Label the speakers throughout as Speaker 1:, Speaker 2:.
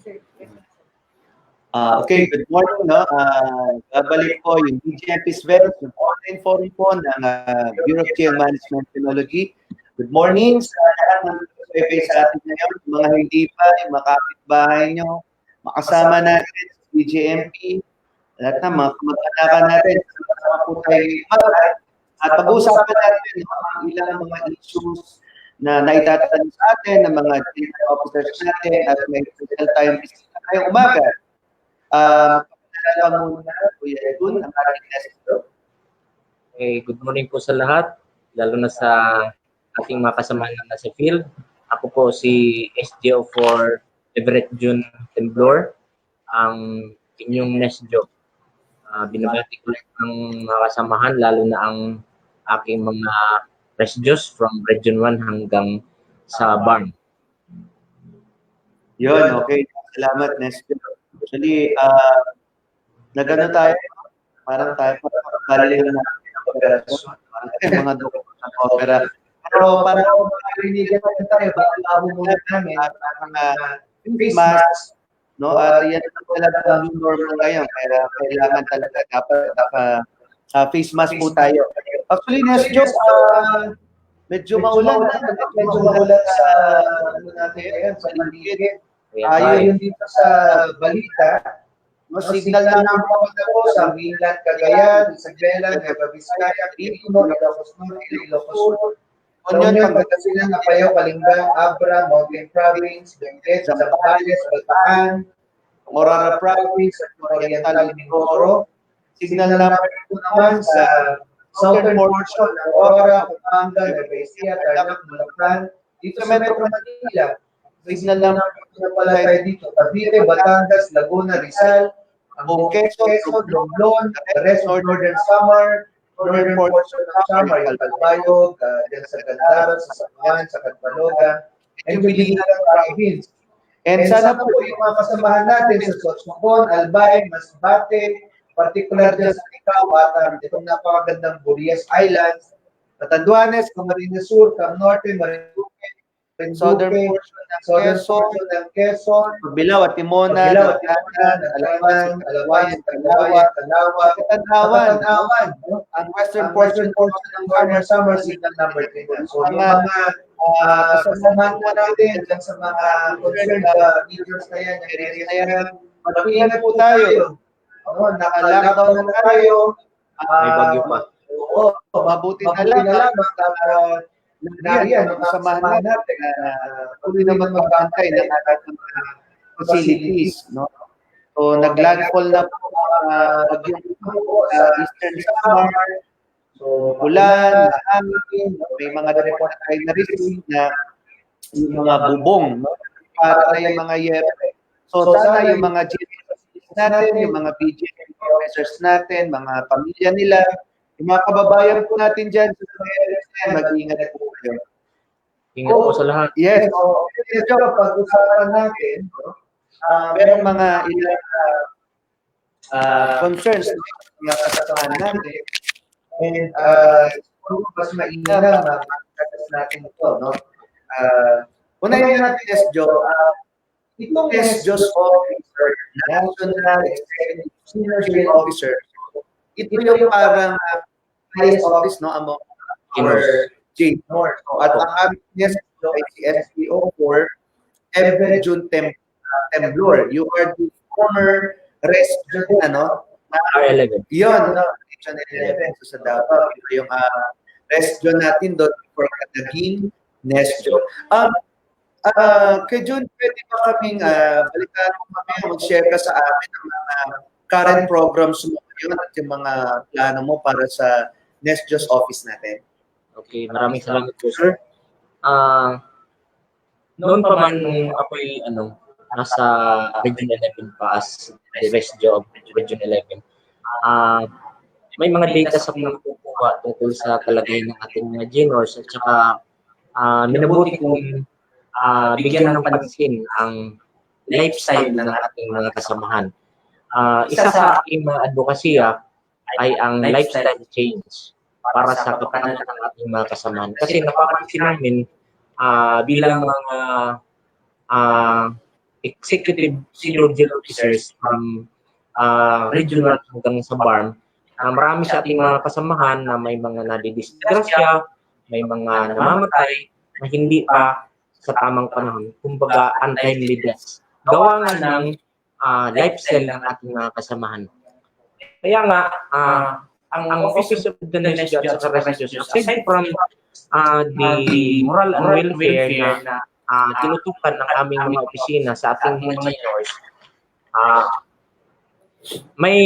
Speaker 1: Okay, good morning. No? Babalik po yung BGMP's Web, yung online forum po ng Bureau of Jail Management Technology. Good morning sa lahat ng nag-survey sa atin ngayon. Mga hindi pa, yung mga kapitbahay nyo, makasama natin sa BGMP, lahat na mga kamag-anakan natin, kasama po tayo umaral. At pag-uusapan natin ang ilang mga issues na naitatanong sa atin ng mga jail officers natin at may special time bisita ngayong umaga. Magpapalala muna, Kuya Edwin, ang ating guest.
Speaker 2: Okay, good morning po sa lahat, lalo na sa ating mga kasamahan na nasa field. Ako po si SGO for Everett June Temblor, ang inyong NESJO. Binabati ko ang mga kasamahan, lalo na ang aking mga RESJOs from Region 1 hanggang sa BARM.
Speaker 1: Yun, okay. Salamat, NESJO. Actually, nagano tayo, parang tayo, galing lang natin ang operasyon, mga doktor ng opera. Pero parang marinigan tayo, bago muna namin, parang face mask, no? At yan talaga ang normal ngayon, kaya kailangan talaga dapat face mask po tayo. Actually, NESJO, medyo maulan sa ano natin ngayon, sa paligid. Yun dito sa balita, signal na ng papunta po sa Mainland, Cagayan, Isabela, Nueva Vizcaya, Quirino, Ilocos Norte, Ilocos Sur, Union, Pangasinan, Apayao, Kalinga, Abra, Mountain Province, Benguet, Zambales, Bataan, Morara Province, at Oriental Mindoro. Signal na po naman sa southern portion ng Aurora, Pampanga, Nueva Ecija, Tarlac, Bulacan, dito sa Metro Manila. Signal lang na pala tayo dito. Cavite, Batangas, Laguna, Rizal, ang Quezon, Romblon, the rest of Northern Samar, Northern portion ng Samar, yung Calbayog, dyan sa Gandara, sa Sapuan, sa Catbalogan, and yung Biligan Province. And sana po yung mga kasamahan natin sa Sorsogon, Albay, Masbate, particular dyan sa Ikaw, at itong napakagandang Burias Islands, Catanduanes, Camarines Sur, Cam Norte, Marinduque, southern portion ng Quezon, Bilao at Timona, Alawan, Tanawan, ang western portion ng Samar, signal number 3. So, yung mga kasamahan natin dyan sa mga concerned leaders na yan, yung areas na yan, mag-ingat po tayo. Naka-lockdown na tayo.
Speaker 2: May bagyo pa.
Speaker 1: Oo, mabuti na lang. Nariyan, ang kasamahan natin, tuloy naman magbantay ng ating mga facilities. No? So, nag-landfall na po bagyong sa Eastern Samar. So, ulan, hangin, may mga report tayo na receive na yung mga bubong, no? Para na yung mga yepe. So, sana yung mga GMs natin, yung mga BGM professors natin, mga pamilya nila, yung mga kababayan po natin dyan sa mga areas na yan, mag-iingat po kayo.
Speaker 2: Ingat po sa lahat.
Speaker 1: Yes. So, pag-usapan natin, merong mga ilang concerns na mga kasamahan natin. And mas mainam na makakas natin ito. No? Unahin natin, SJO. Itong SJO's officer, National Executive Senior Jail Officer, ito yung parang highest office, no, among our jail. At ang aming NESJO ay si SGO for Everett June Temblor. You are the former RESJO, ano?
Speaker 2: R11.
Speaker 1: Yun, no? Region 11. So sa Davao, ito yung RESJO natin doon for naging NESJO. Kay June, pwede ba kaming balikan mo kami, mag-share ka sa amin ang mga current programs mo ngayon at yung mga plano mo para sa NESJO's office natin.
Speaker 2: Okay, maraming salamat po, sir. Noon pa man ako'y nasa Region 11 pa as the RESJO of Region 11. May mga data sa pagkukuha tungkol sa kalagayan ng ating mga GNORs at saka minabuti kong bigyan ng pansin ang lifestyle ng ating mga kasamahan. Isa sa aking mga advokasya ay ang lifestyle change para sa kapakanan ng ating mga kasamahan. Kasi napapansin namin bilang mga executive senior jail officers from regional hanggang sa BARM. Marami sa ating mga kasamahan na may mga nadidisgrasya, may mga namamatay na hindi pa sa tamang panahon, kumbaga untimely deaths. Gawa nga ng lifestyle ng ating mga kasamahan. Kaya nga, ang Office of the Next Judge at Restitution, aside from the moral and welfare na tinutukan ng aming mga opisina sa ating mga seniors, may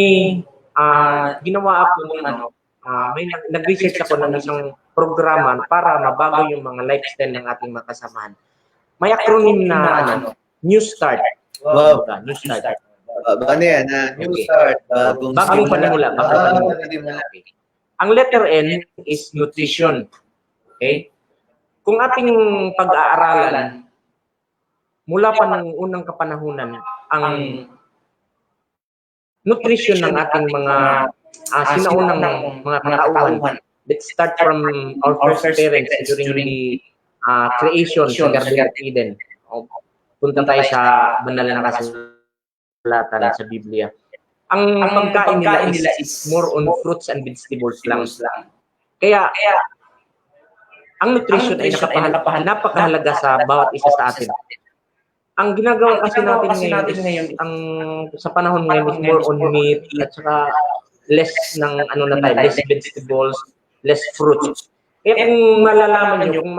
Speaker 2: ginawa ako may nag-research ako ng isang programa para mabago yung mga lifestyle ng ating mga kasamahan. May acronym na New Start.
Speaker 1: Wow.
Speaker 2: New Start.
Speaker 1: Ano yan? New Start.
Speaker 2: Bagong panimula. Okay. Ang letter N is nutrition. Okay? Kung ating pag-aaralan, mula pa ng unang kapanahunan, ang nutrition ng ating mga sinaunang mga katauhan. Let's start from our first parents during the creation sa Garden of Eden. Punta tayo sa banal na kasulatan sa Biblia. Ang pagkain nila is more on fruits and vegetables lang. Kaya ang nutrition ay napakahalaga sa bawat isa sa atin. Ang ginagawa kasi natin ngayon ang sa panahon ngayon is more on meat at saka less ng less vegetables, less fruits. Kaya kung malalaman niyo kung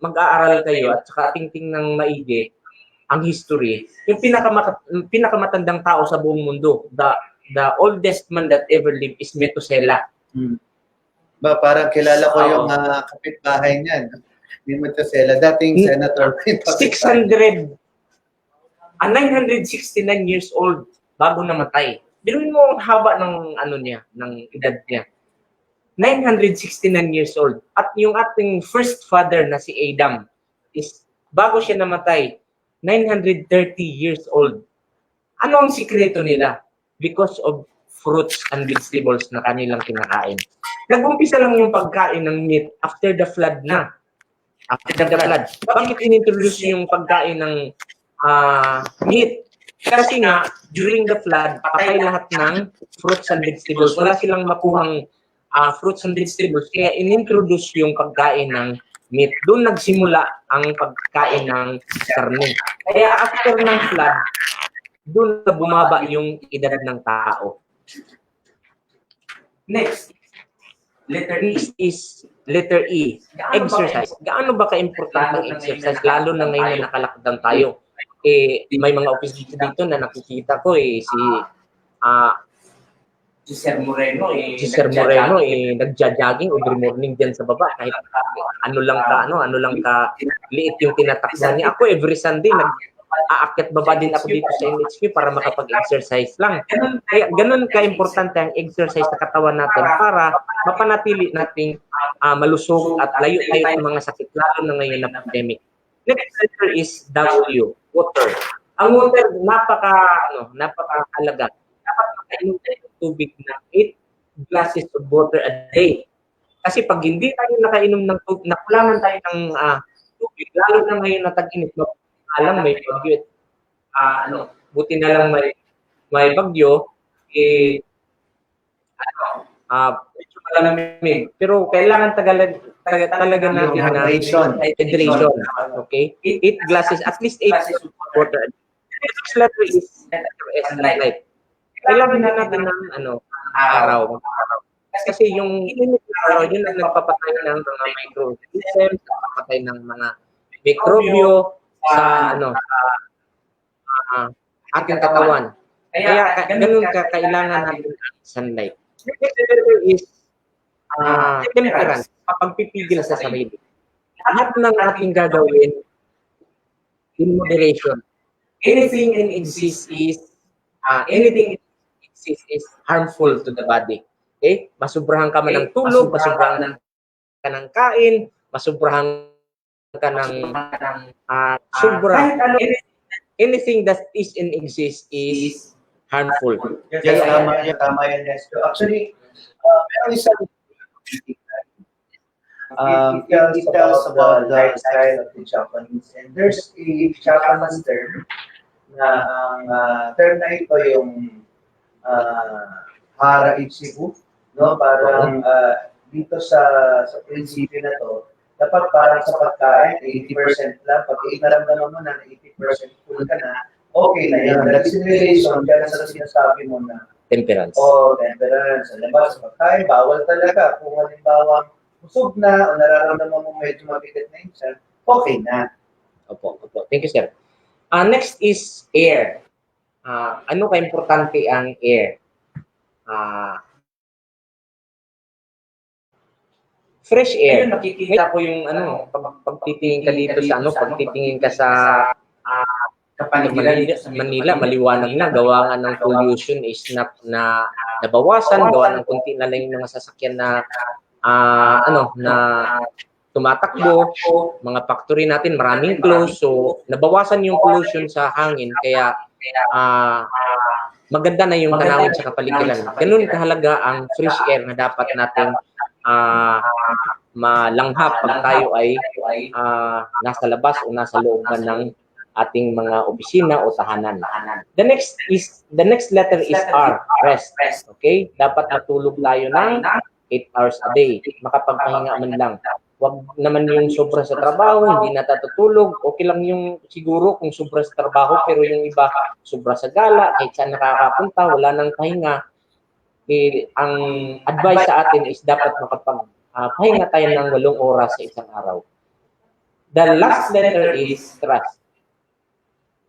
Speaker 2: mag-aaral kayo at saka tingting ng maigi ang history, yung pinakamatandang tao sa buong mundo, the oldest man that ever lived is Methuselah.
Speaker 1: Parang kilala ko yung kapitbahay niyan. Ni Methuselah, dating senator.
Speaker 2: 969 years old bago namatay. Biruin mo ang haba ng ng edad niya. 969 years old. At yung ating first father na si Adam is bago siya namatay, 930 years old. Ano ang sikreto nila? Because of fruits and vegetables na kanilang kinakain. Nag-umpisa lang yung pagkain ng meat after the flood na. After the flood. Bakit inintroduce yung pagkain ng meat? Kasi nga, during the flood, patay lahat ng fruits and vegetables. Wala silang makuhang fruits and vegetables. Kaya inintroduce yung pagkain ng meat. Doon nagsimula ang pagkain ng karne. Kaya after ng flood, doon na bumaba yung edad ng tao. Next, letter E, exercise. Gaano ba ka-importante ang exercise? Lalo na ngayon na nakalakdan tayo. May mga office dito na nakikita ko si Sir Moreno nagja-jogging every morning diyan sa baba kahit ano lang ka liit yung tinatakbo niya. Ako every Sunday aakyat baba din ako dito sa NHP para makapag-exercise lang. Kaya ganun ka-importante ang exercise sa katawan natin para mapanatili nating malusog at layo tayo sa mga sakit lalo na ngayon na pandemic. Next letter is W, water. Ang water napakahalaga. Dapat makainom tayo ng tubig na 8 glasses of water a day. Kasi pag hindi tayo nakainom ng tubig, nakulangan tayo ng tubig, lalo na ngayon na tag-init, alam may bagyo. Buti na lang may bagyo, medyo malamig. Pero kailangan talaga natin na hydration. Okay? 8 glasses, at least 8 glasses of water. The next letter is sunlight. Kailangan na natin ng araw. Kasi yung init na araw, yun ang nagpapatay ng mga microorganisms, nagpapatay ng mga mikrobyo sa ating katawan. Kaya ganun kailangan natin sunlight. Next letter is temperance, pagpipigil sa sarili. Lahat ng ating gagawin in moderation. Anything exists is harmful to the body. Okay? Masubrahan ka man ng tulog, masubrahan ka ng kain, masubrahan ka ng sobra. Anything that is in exist is harmful.
Speaker 1: Yes, tama yan. Actually, meron isang it tells about the style of the Japanese. And there's a Japanese term na ang term na ito yung Hara Ichibu, no? Parang dito sa prinsipyo na to, dapat parang sa pagkain, 80% lang. Pag naramdaman mo na 80% full ka na, okay na yan. That's in relation kaya sa sinasabi mo na
Speaker 2: Temperance.
Speaker 1: Temperance. Sa labas, sa pagkain, bawal talaga. Kung halimbawa, busog na o nararamdaman mo medyo mabigat na yun, okay na.
Speaker 2: Opo. Thank you, sir. Next is air. Ano ka-importante ang air? Fresh air. Nakikita ko yung pagtitingin ka dito sa pagtitingin ka sa Manila, maliwanag na, gawa nga ng pollution is na nabawasan, gawa ng kunti na lang yung mga sasakyan na na tumatakbo, mga factory natin maraming close, so nabawasan yung pollution sa hangin, kaya maganda na yung tanawin sa kapaligiran. Ganun kahalaga ang fresh air na dapat nating malanghap pag tayo ay nasa labas o nasa looban ng ating mga opisina o tahanan. The next letter is R, rest. Okay? Dapat matulog tayo ng 8 hours a day. Makapagpahinga man lang. Huwag naman yung sobra sa trabaho, hindi natatutulog. Okay lang yung siguro kung sobra sa trabaho, pero yung iba sobra sa gala, kahit saan nakakapunta, wala nang pahinga. Ang advice sa atin is dapat makapagpahinga tayo ng 8 oras sa isang araw. The last letter is trust.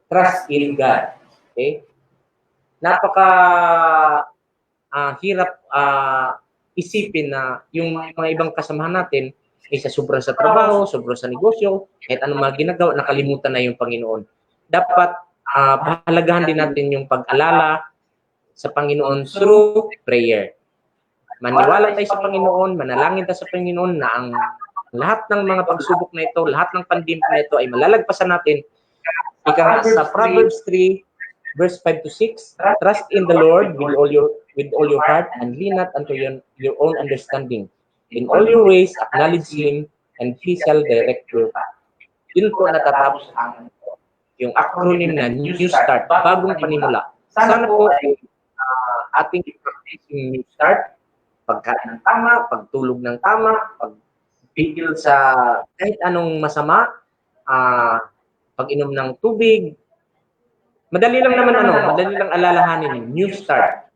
Speaker 2: Trust in God. Okay? Napaka hirap isipin na yung mga ibang kasamahan natin ay sa sobra sa trabaho, sobra sa negosyo, kahit anong mga ginagawa, nakalimutan na yung Panginoon. Dapat pahalagahan din natin yung pag-alala sa Panginoon through prayer. Maniwala tayo sa Panginoon, manalangin tayo sa Panginoon na ang lahat ng mga pagsubok na ito, lahat ng pandemya na ito ay malalagpasan natin. Ika sa Proverbs 3, verse 5 to 6, trust in the Lord with all your heart and lean not unto your own understanding. In all your ways, acknowledge Him and He shall direct your path. Yun po natatapos yung acronym na New Start, bagong panimula. Sana po ay ating practice yung New Start, pagkain ng tama, pagtulog ng tama, pagpigil sa kahit anong masama, pag-inom ng tubig. Madali lang alalahanin, New Start.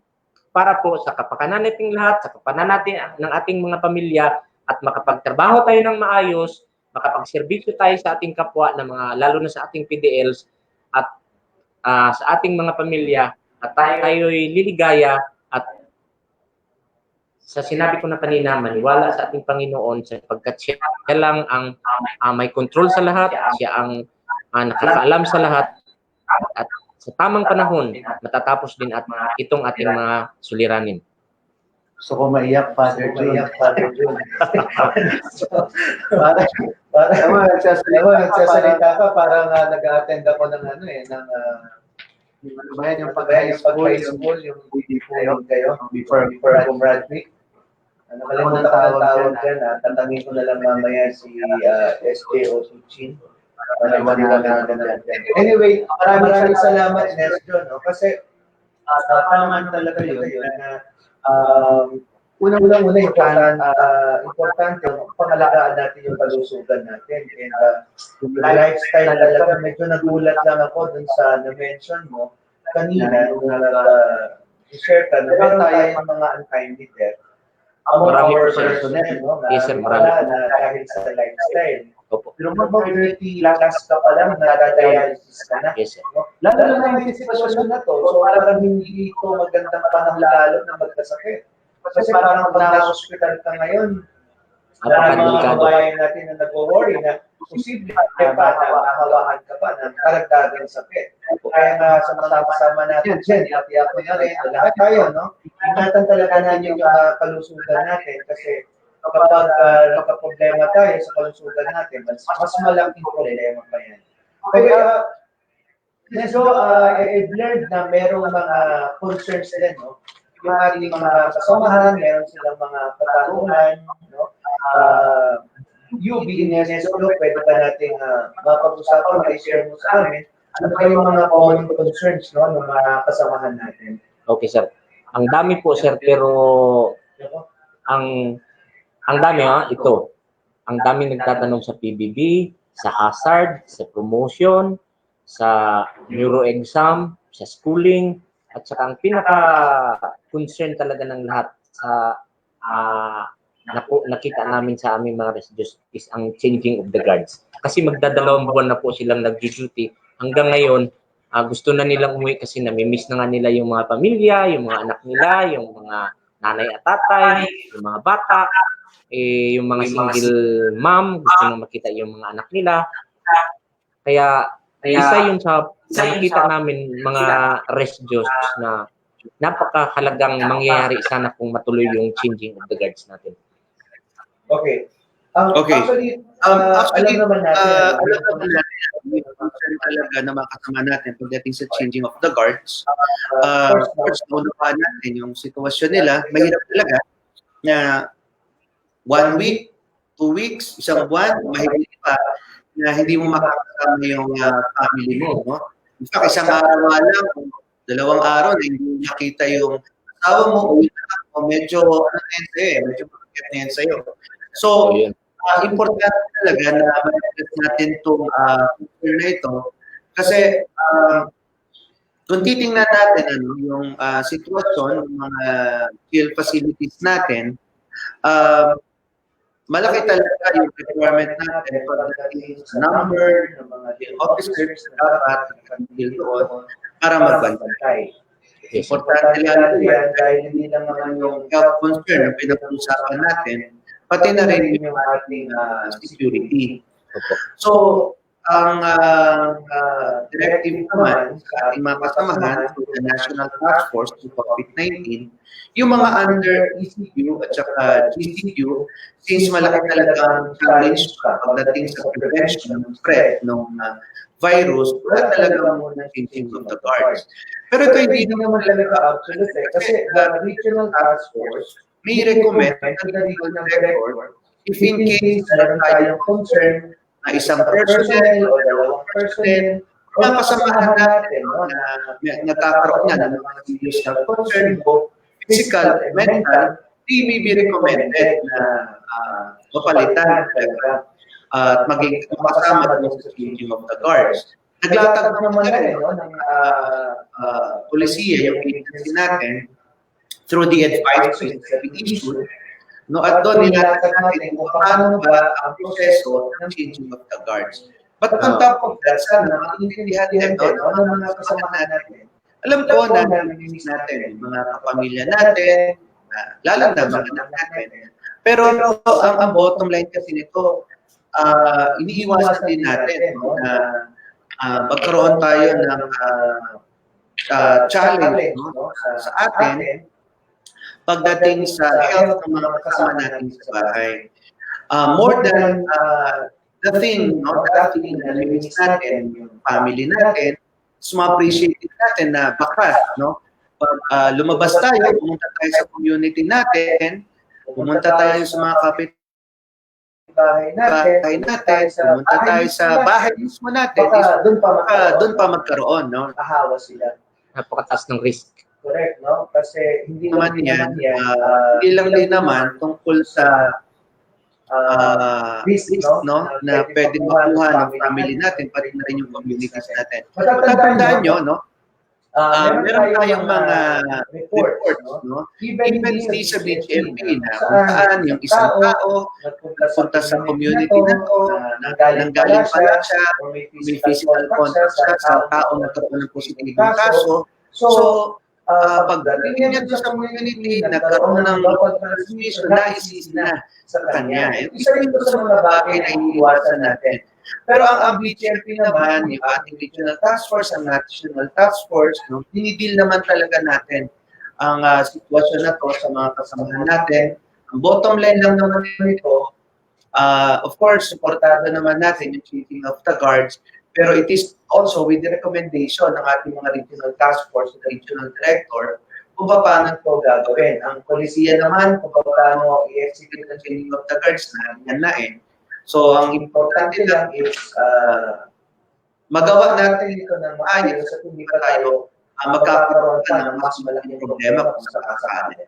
Speaker 2: Para po sa kapakanan nating lahat, sa kapakanan natin ng ating mga pamilya, at makapagtrabaho tayo ng maayos, makapagserbisyo tayo sa ating kapwa, lalo na sa ating PDLs, at sa ating mga pamilya, at tayo'y liligaya, at sa sinabi ko na kanina, maniwala sa ating Panginoon sapagkat siya lang ang may control sa lahat, siya ang nakakaalam sa lahat, at sa tamang panahon, matatapos din itong ating mga suliranin.
Speaker 1: So kung maiyak, Father June. Parang nagsasalita ka, parang nag-attend ako ng yung pag-high school, yung before ako graduate. Nakalimutan ko ng tawag dyan, tatangin ko na lang mamaya si SJ o Suchin. Anyway, maraming salamat, Nestor, no? Kasi tama talaga yun na unang-una importante pangalagaan natin yung kalusugan natin. And yung lifestyle talaga, medyo nagulat lang ako dun sa na-mention mo kanina nung nag-share ka na meron tayong mga untimely death. Marami our personnel, no?
Speaker 2: Yes, sir, marami.
Speaker 1: Na dahil sa lifestyle. Pero mag-30 lakas ka pa lang, nagda-dialysis ka na.
Speaker 2: Yes, sir.
Speaker 1: Lalo na yung sitwasyon na to, so parang hindi ito magandang panahon lalo na magkasakit. Kasi parang pag na-hospital ka ngayon, marami mga kabayan natin na nag-worry na posible pa na mahawahan ka pa ng karagdagang sakit. Kaya nga sa mga kasama natin dyan, iyak ko na rin, lahat tayo, no? Ingatan talaga natin yung kalusugan natin kasi kapag nagka-problema tayo sa kalusugan natin, mas malaking problema pa yan. Kaya, medyo I've learned na merong mga concerns din, no? Yung ating mga kasamahan, meron silang mga katanungan, no? You being Nestor, pwede ba natin mapag-usapan, ma-share mo sa amin
Speaker 3: ano ba yung mga common concerns, no, ng mga kasamahan natin?
Speaker 2: Okay, sir. Ang dami po, sir, pero ang dami ito. Ang dami nagtatanong sa PBB, sa hazard, sa promotion, sa neuro exam, sa schooling, at saka ang pinaka-concern talaga ng lahat sa nakita namin sa aming mga residues is ang changing of the guards. Kasi magdadalawang buwan na po silang nag-duty. Hanggang ngayon, gusto na nilang umuwi kasi namimiss na nga nila yung mga pamilya, yung mga anak nila, yung mga nanay at tatay, yung mga bata, yung mga single mom, gusto na makita yung mga anak nila. Kaya isa yun sa nakikita namin mga residues na napakahalagang mangyayari sana kung matuloy yung changing of the guards natin.
Speaker 3: Okay.
Speaker 1: Okay.
Speaker 3: Actually, alam naman natin,
Speaker 1: yung concern talaga na makasama natin pagdating sa changing of the guards. First, naunawahan natin yung sitwasyon nila. Mahirap talaga na 1 week, 2 weeks, isang buwan, mahirap pa na hindi mo makakasama yung family mo. No? In fact, isang araw lang, 2 araw na hindi nakita yung asawa mo, medyo medyo makakit na yan sa'yo. So, importante talaga na ma-address natin itong concern na ito kasi kung titingnan natin yung sitwasyon ng mga jail facilities natin, malaki talaga yung requirement natin pagdating sa number ng mga jail officers na dapat nakakagil doon para magbantay. Importante lang yan dahil hindi naman yung health concern na pinag-uusapan natin, pati na rin yung ating security. So, ang directive naman sa ating mga kasamahan sa the National Task Force to COVID-19, yung mga under ECQ at saka GCQ, since malaki talagang challenge pagdating sa prevention ng spread ng virus, wala talaga muna changing of the guards. Pero ito hindi naman talaga absolute kasi the Regional Task Force may recommend na the director if in case meron tayong concern na isang personnel o dalawang personnel o mga kasamahan natin na nagkakaroon na ng mga serious health concern o physical and mental, they may be recommended na mapalitan talaga at maging kasama doon sa changing of the guards. Naglatag naman na rin ng polisiya yung agency natin through the advisories that we issued, no, at doon nilatag natin kung paano ba ang proseso ng changing of the guards. But on top of that, sana maintindihan din doon ng mga kasamahan natin. Alam ko na naminis natin yung mga kapamilya natin, lalo na mga anak natin. Pero ang bottom line kasi nito, iniiwasan din natin na magkaroon tayo ng challenge sa atin pagdating sa health ng mga kasama natin sa bahay. More than the thing, that thing na limits natin, yung family natin, ma-appreciate natin na baka, pag lumabas tayo, pumunta tayo sa community natin, pumunta tayo sa mga bahay natin, pumunta tayo sa bahay mismo natin, doon pa magkaroon,
Speaker 3: Ahawa sila.
Speaker 2: Napakataas ng risk.
Speaker 3: Correct, no? Kasi hindi
Speaker 1: naman yan, hindi lang din naman tungkol sa risk, na pwede makuha ng family natin, pati na rin yung communities natin. Matatandaan nyo, meron tayong mga reports, even di sa BGMP na kung saan yung isang tao punta sa community na to, nanggaling pala siya, may physical contact siya sa tao na nagkaroon ng positibong kaso. So, pagdating niya doon sa community, nagkaroon ng local transmission, naisisi na sa kanya. Isa rin ito sa mga bagay na iniiwasan natin. Pero ang BGMP naman, yung ating Regional Task Force, ang National Task Force, dinidil naman talaga natin ang sitwasyon na to sa mga kasamahan natin. Ang bottom line lang naman nito, of course, supportado naman natin yung changing of the guards, pero it is also with the recommendation ng ating mga Regional Task Force, the Regional Director, kung paano ito gagawin. Ang polisiya naman, kung paano i-execute ang changing of the guards na yan na So, ang importante lang is magawa natin
Speaker 3: natin ito ng maayos at hindi pa tayo
Speaker 1: magkakaroon pa ng mas malaking problema kung sakasakali.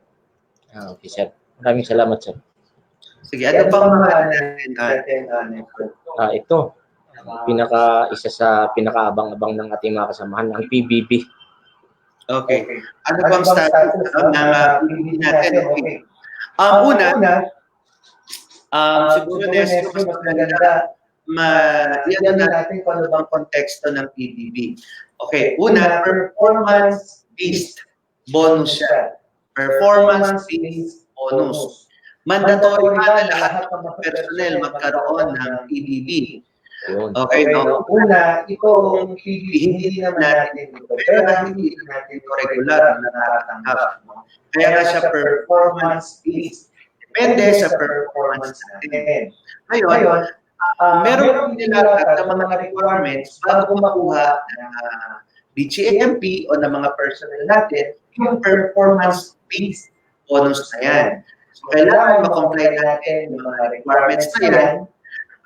Speaker 2: Okay, sir. Maraming salamat, sir.
Speaker 1: Sige, ano pang mga natin?
Speaker 2: Ito, isa sa pinakaabang-abang ng ating mga kasamahan, ang PBB.
Speaker 1: Okay. Ano bang status ng PBB natin? Okay. Una, siguro Nestor, mas maganda yan natin kung ano bang konteksto ng PBB. Okay, una, performance-based bonus siya. Performance-based bonus. Mandatory ba na lahat ng mga personnel magkaroon ng PBB? Okay, no?
Speaker 3: Una, itong PBB, hindi naman natin ito. Pero hindi natin ito regular na natatanggap.
Speaker 1: Kaya nga siya performance-based. Depende sa performance natin. Ngayon, meron nilalagay ng mga requirements bago makuha ng BGMP o ng mga personnel natin yung performance-based bonus na yan. So, kailangan ma-comply natin yung mga requirements na yan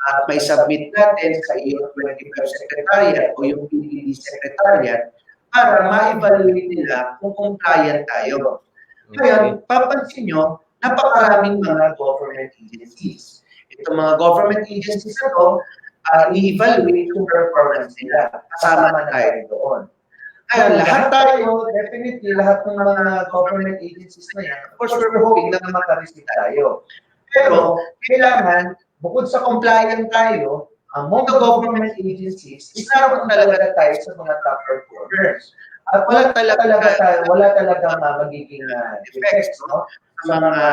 Speaker 1: at may submit natin sa iyo 25 Secretariat o yung PBB Secretariat para ma-evaluate nila kung compliant tayo. Ngayon, papansin nyo, napakaraming mga government agencies. Itong mga government agencies na ito, i-evaluate yung performance nila. Kasama na tayo doon. Ngayon, lahat tayo, definitely, lahat ng mga government agencies na yan, of course, we're hoping na makareceive tayo. Pero, kailangan, bukod sa compliant tayo, among the government agencies, isaroon talaga tayo sa mga top performers. At wala talaga magiging defects, no? Sa mga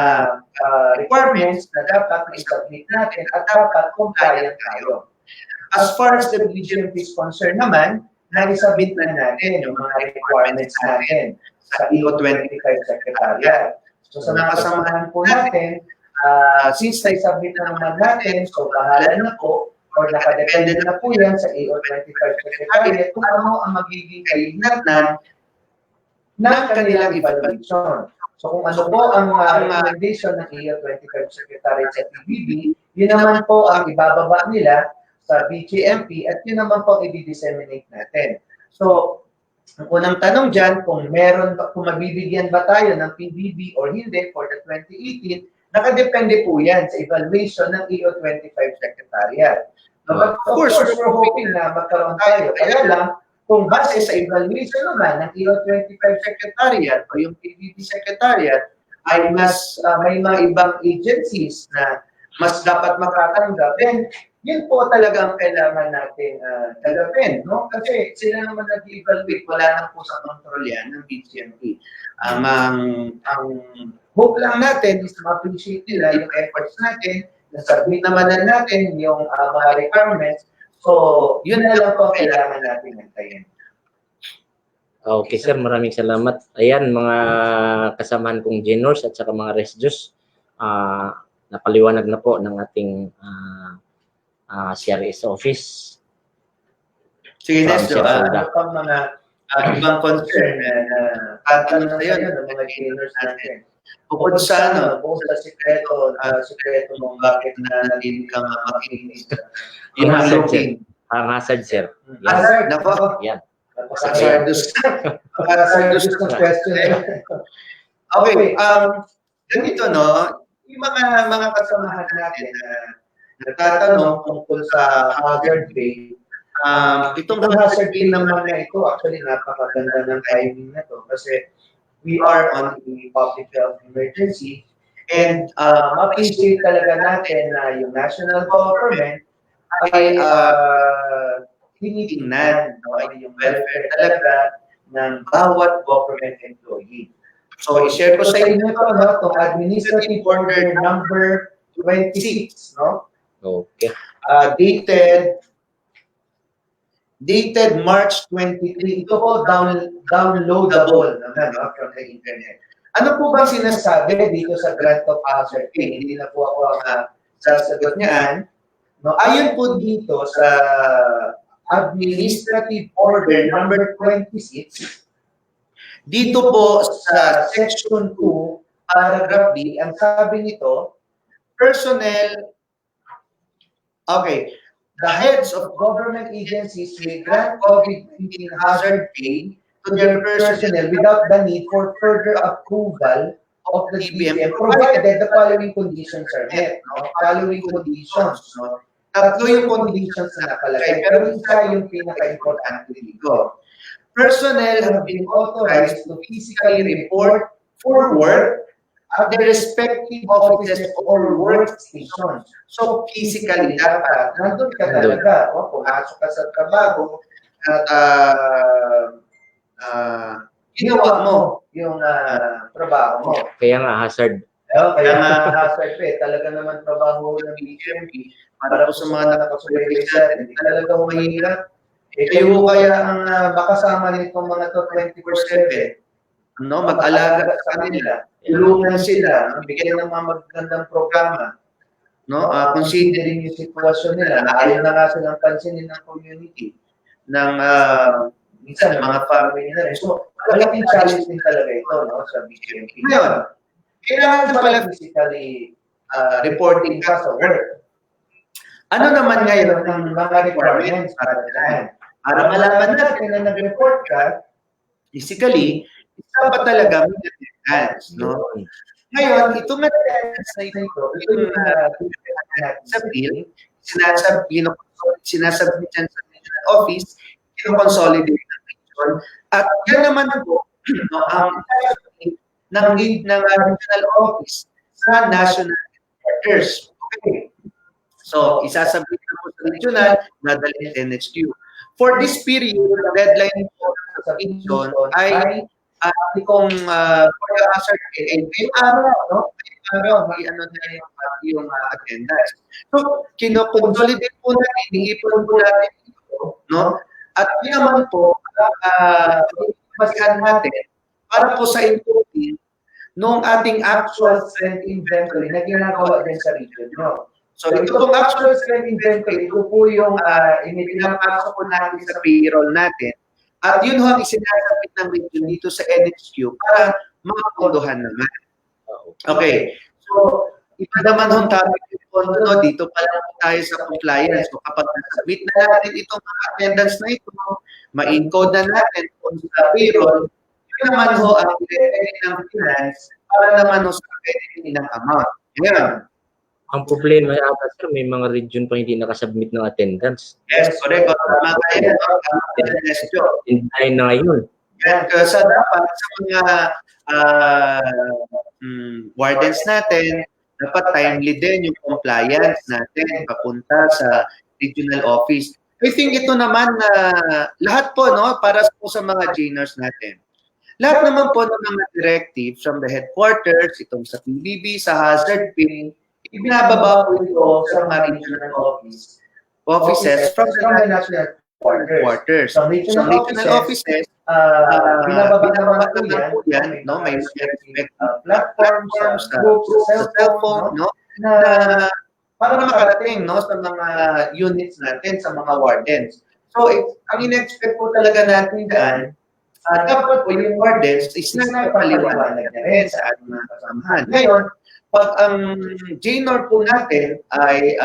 Speaker 1: requirements na dapat i-submit natin at dapat compliant tayo. As far as the BGMP is concerned naman, na-submit na natin yung mga requirements natin sa EO25 Secretariat. So sa mga kasamahan po natin, since na-submit na naman natin, so bahala na po, or nakadepende na po yan sa EO25 Secretariat kung ano ang magiging kahinatnan ng kanilang evaluation. So kung ano po ang recommendation ng EO25 Secretariat sa PBB, yun naman po ang ibababa nila sa BGMP at yun naman po i-disseminate natin. So, ang unang tanong dyan, kung mabibigyan ba tayo ng PBB or hindi for the 2018, nakadepende po yan sa evaluation ng EO25 Secretariat. But of course, we're hoping na magkaroon tayo. Kaya lang, kung base sa evaluation naman ng EO25 Secretariat o yung PBB Secretariat, ay may mga ibang agencies na mas dapat makatanggap, then yun po talaga ang kailangan natin tanggapin, no? Kasi sila naman nag-evaluate, wala na po sa control yan ng BGMP. Ang hope lang natin is ma-appreciate nila yung efforts natin, na-submit naman na natin yung mga requirements. So, yun na lang po ang kailangan natin nantayin.
Speaker 2: Okay, sir. Maraming salamat. Ayan, mga kasamahan kong Genors at saka mga Resjus, napaliwanag na po ng ating CRS office.
Speaker 1: Sige, Nestor, ano pang mga ibang concern na tatanong sa'yo ng mga Genors natin? Bukod sa sikreto mong bakit na natin ka makikinig.
Speaker 2: Yung hazard, sir.
Speaker 1: Hazard? Nako.
Speaker 2: Yan.
Speaker 1: Hazardous ng question. Okay, ganito, no? Yung mga kasamahan natin na nagtatanong tungkol sa hazard pay, itong hazard pay naman na ito, actually napakaganda ng timing na to kasi we are on a public health emergency and ma-appreciate talaga natin na yung national government ay tinitingnan yung welfare talaga ng bawat government employee. So, i-share ko sa inyo ito, no, itong Administrative Order number 26, no?
Speaker 2: Okay.
Speaker 1: Dated March 23. Ito po downloadable naman, no, from the internet. Ano po bang sinasabi dito sa grant of hazard pay? Hindi na po ako ang sasagot niyan. No, ayon po dito sa Administrative Order number 26, dito po sa Section 2, Paragraph B, ang sabi nito, personnel, okay,
Speaker 3: the heads of government agencies may grant COVID-19 hazard pay to their personnel without the need for further approval of the DBM, provided the following conditions are met. No? Following conditions. No? Tatlo yung conditions na nakalagay, pero isa yung pinaka-importante dito. Personnel have been authorized to physically report for work at their respective offices or workstations. So, physically dapat, nandun ka talaga. O, pumasok ka sa trabaho at ginawa mo yung trabaho mo.
Speaker 2: Kaya nga, hazard.
Speaker 3: Kaya nga hazard talaga naman trabaho ng BGMP para po sa mga nakasubaybay sa atin. Talagang mahirap. Kayo kaya ang makasama nitong mga to 24/7. No, mag-alaga sa kanila. Tulungan sila, bigyan ng mga magandang programa. No, considering yung sitwasyon nila, na ayaw na nga silang pansinin ng community, ng minsan mga family na rin. So, malaking challenge din talaga ito, no, sa BGMP. Ngayon, kailangan pala physically reporting ka sa work. Ano naman ngayon ang mga requirements para dyan? Para malaman natin na nag-report ka, physically, isa pa talaga may attendance, no? Ngayon, itong attendance na ito, itong sa bill, sinasabit yan sa regional office, kino-consolidate ng region, at yan naman po, no, ang ng lead ng regional office sa national headquarters. Okay. So, isasabit na po sa regional, nadalhin NHQ. For this period, the deadline po sa region ay kung for the hazard pay, ngayong araw, no? Ngayong araw, may ano na yung attendance. So, kino-consolidate po natin, iipon po natin ito, no? At yun naman po, masihan natin para po sa improving nung ating actual strength inventory na ginagawa din sa region, no? So, ito pong actual strength inventory, ito po yung pinapasok po natin sa payroll natin. At yun ho ang isinasabit ng region dito sa NHQ para makapondohan naman. Okay. So, iba naman ho topic yung pondo, no? Dito pa lang po tayo sa compliance. So, kapag nasabit na natin itong mga attendance na ito, ma-encode na natin kung sa payroll, yun naman ho ang i-referring ng finance para naman ho sa referring ng amount. Ngayon,
Speaker 2: Ang problema yata, sir, may mga region pa hindi nakasubmit ng attendance.
Speaker 3: yes, correct. Tama kayo.
Speaker 2: Hintayin na ngayon.
Speaker 3: Yan, kasi dapat sa mga wardens natin, dapat timely din yung compliance natin papunta sa regional office. I think ito naman na lahat po, no, para po sa mga GNRs natin. Lahat naman po ng mga directives from the headquarters, itong sa PBB, sa hazard pay, ibinababa po ito sa mga regional offices from the national headquarters. Sa regional offices, binababa naman po yan, no? May respect platforms, sa cellphone, no? Na para makarating, no, sa mga units natin, sa mga wardens. So, ang in-expect po talaga natin dyan, dapat po yung wardens is nagpaliwanag na rin sa ating mga kasamahan. Ngayon, pag ang JNOR po natin ay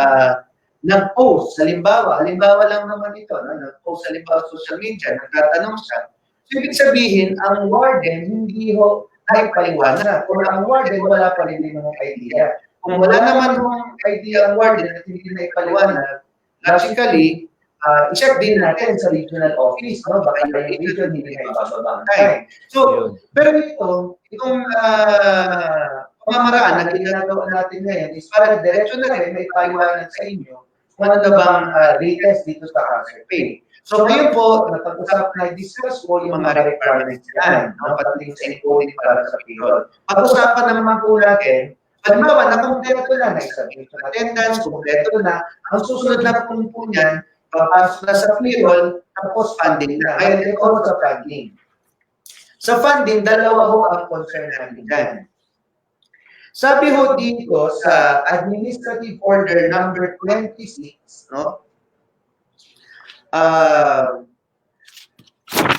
Speaker 3: nag-post, halimbawa lang naman ito, no? Nag-post halimbawa sa social media, nagtatanong siya. So, ibig sabihin, ang warden hindi ho ay paliwanag. Or ang warden wala pa rin ng idea. Kung wala naman ng idea ang warden at hindi na ipaliwanag, logically, i-check din natin sa regional office, no? Baka yung region hindi na ibababa ang time. So, pero itong pamamaraan na ginagawa natin ngayon is para diretso na rin may paliwanag sa inyo kung ano bang latest dito sa hazard pay. So ngayon po, napag-usap na discuss po yung mga requirements yan, no? Pati sa encoding para sa payroll. Pag-usapan naman po natin, halimbawa na kumpleto na, na-submit yung attendance, kumpleto na, ang susunod na po niyan, papasok na sa payroll, tapos funding na. Ngayon, ito sa funding. Sa funding, dalawa ho ang concern natin dyan. Sabi ho dito sa Administrative Order number 26, no?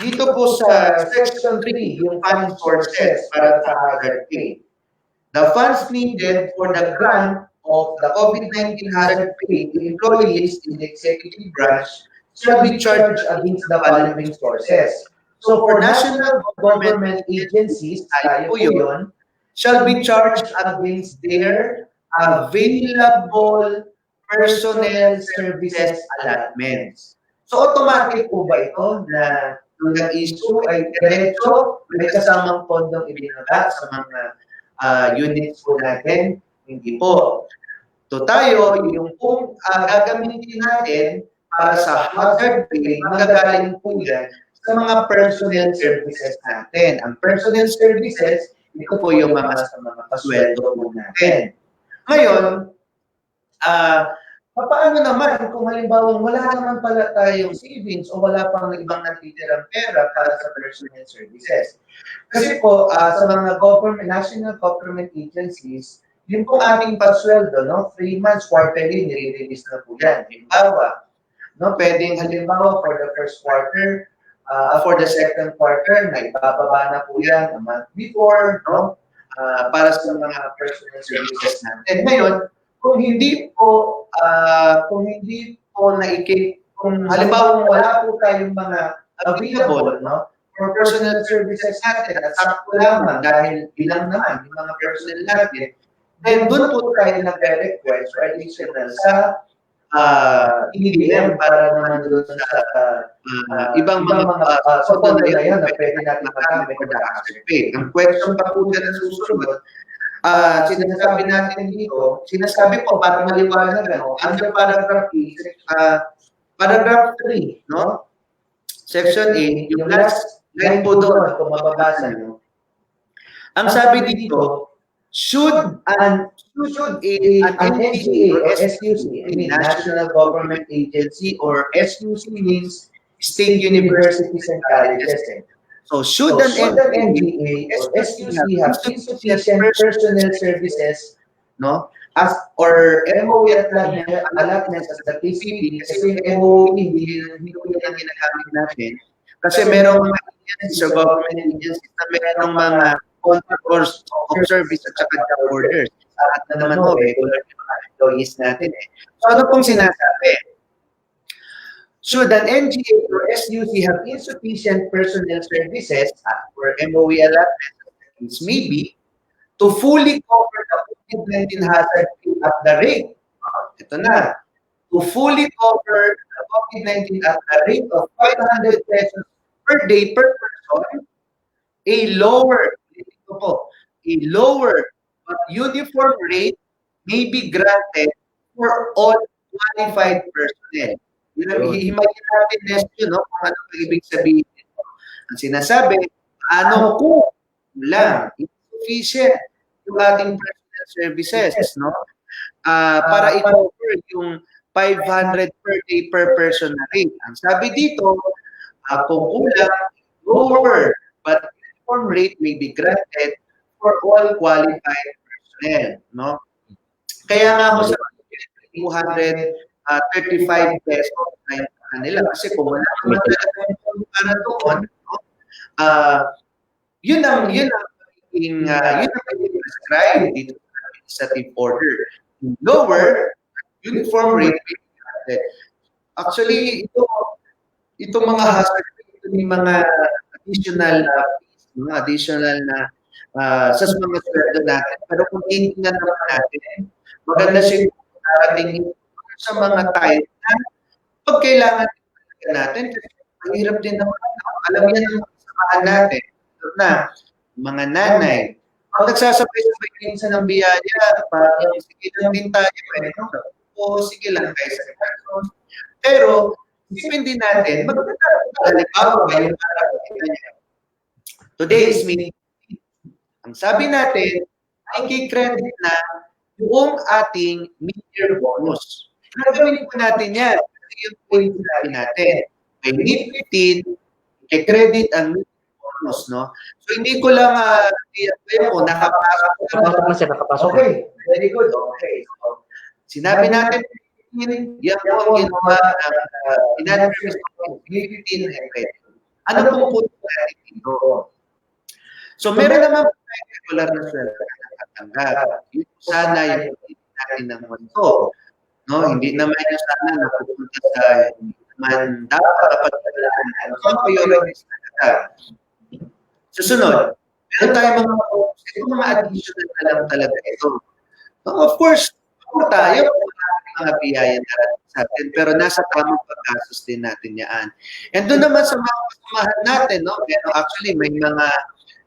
Speaker 3: Dito po sa Section 3, yung fund sources para sa hazard pay. The funds needed for the grant of the COVID-19 hazard pay to employees in the executive branch shall be charged against the following sources. So for national government agencies, tayo po yun, shall be charged against their available personnel services allotments. So automatic po ba ito na nung nag-issue ay diretso may kasamang pondong ibinaba sa mga units po natin? Hindi po. So tayo, yung kung gagamitin natin para sa hazard pay, magagaling po yan sa mga personnel services natin. Ang personnel services, ito po yung mga pasweldo po natin. Ngayon, paano naman kung halimbawa wala naman pala tayong savings o wala pang ibang natitirang pera para sa personnel services? Kasi po, sa mga national government agencies, yun po ating pasweldo, no? 3 months, quarterly, nire-release na po yan. Halimbawa, no? Pwedeng halimbawa for the first quarter, for the second quarter, naibababa na po yan a month before, no? Para sa mga personnel services natin. Ngayon, kung hindi po kung halimbawa wala po tayong mga available, no? For personal services natin, at sakto lamang dahil bilang naman yung mga personnel natin, then doon po tayo nag-request for additional sa EDM para naman doon sa ibang mga sotono na yan na pwede natin magamit for the hazard pay. Ang question pa po dyan ang susunod, sinasabi natin dito, sinasabi po para maliwanag, under paragraph 3, no? Section 8, yung last line po doon, kung mababasa nyo. Ang sabi dito, should an NGA or SUC, I mean National Government Agency, or SUC means State Universities and Colleges. So should an NGA or SUC have insufficient personnel services, no, as or MOE allotments as the KCP, kasi yung MOE hindi lang ginagamit natin, kasi merong mga agencies or government agencies na merong mga contract of service at saka job orders. At na naman mo, regular employees natin eh. So ano pong sinasabi? Should an NGA or SUC have insufficient personnel services or MOE allotments, maybe, to fully cover the COVID-19 hazard pay at the rate, ito na, to fully cover the COVID-19 at the rate of 500 pesos per day per person, a lower but uniform rate may be granted for all qualified personnel. Himayin natin next yun, no? Kung ano ibig sabihin nito. Ang sinasabi, ano kung lang, insufficient yung ating personnel services, no? Para i-cover yung 500 per day per person na rate. Ang sabi dito, kung kulang, lower, but uniform rate may be granted for all qualified personnel, no? Kaya nga ako sa 235 pesos na yung kanila. Kasi kung wala naman talaga para doon, no? Yun ang prescribed dito sa administrative order. Lower, uniform rate. Actually, ito mga hazard, ito yung mga additional na sa mga sweldo natin. Pero kung titingnan naman natin, maganda siguro narating sa mga tayo na pag kailangan natin, kasi mahirap din naman. Alam yan ang samahan natin. Ito na, mga nanay. Pag nagsasabay-sabay minsan ng biyaya, parang sige lang din tayo. O sige lang tayo sa person. Pero, isipin din natin, halimbawa ngayon para today is meeting. Ang sabi natin, ay kikredit na yung ating mid-year bonus. Gagawin po natin yan. Kasi yung point sinabi natin. May need 15, kikredit ang mid-year bonus, no? So, hindi ko lang kung nakapasok. Okay, very good. Okay. So, sinabi natin, yan po ang ginawa ng in-address ng 15 and credit. Ano pong punto natin dito? So, meron naman regular na sweldo na nakatanggap. Yun sana yung natin ng mundo. No, hindi naman yung sana napupunta sa hindi naman dapat pagkalaan. So, ang priorities na kita. Susunod, meron tayong mga additional na lang talaga ito. No, of course, tayo, mga biyaya na sa atin, pero nasa tamang pagkasos din natin yan. And doon naman sa mga kasamahan natin, no, pero actually may mga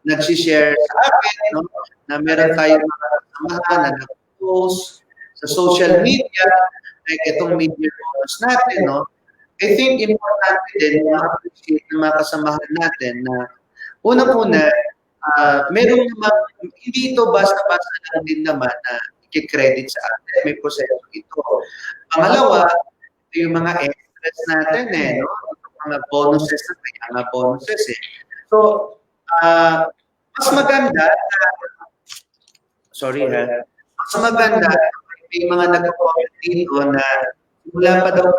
Speaker 3: nag-share sa akin, no, na meron tayong mga kasamahan na nag-post sa social media, like itong media bonus natin, no. I think importante din na appreciate ng mga kasamahan natin na unang-una, meron naman, hindi ito basta-basta lang din naman na i-credit sa atin, may proseso ito. Pangalawa, ito yung mga extras natin, no? Mga bonuses na kaya mga bonuses So, mas maganda mas maganda may mga nag-comment dito na wala pa daw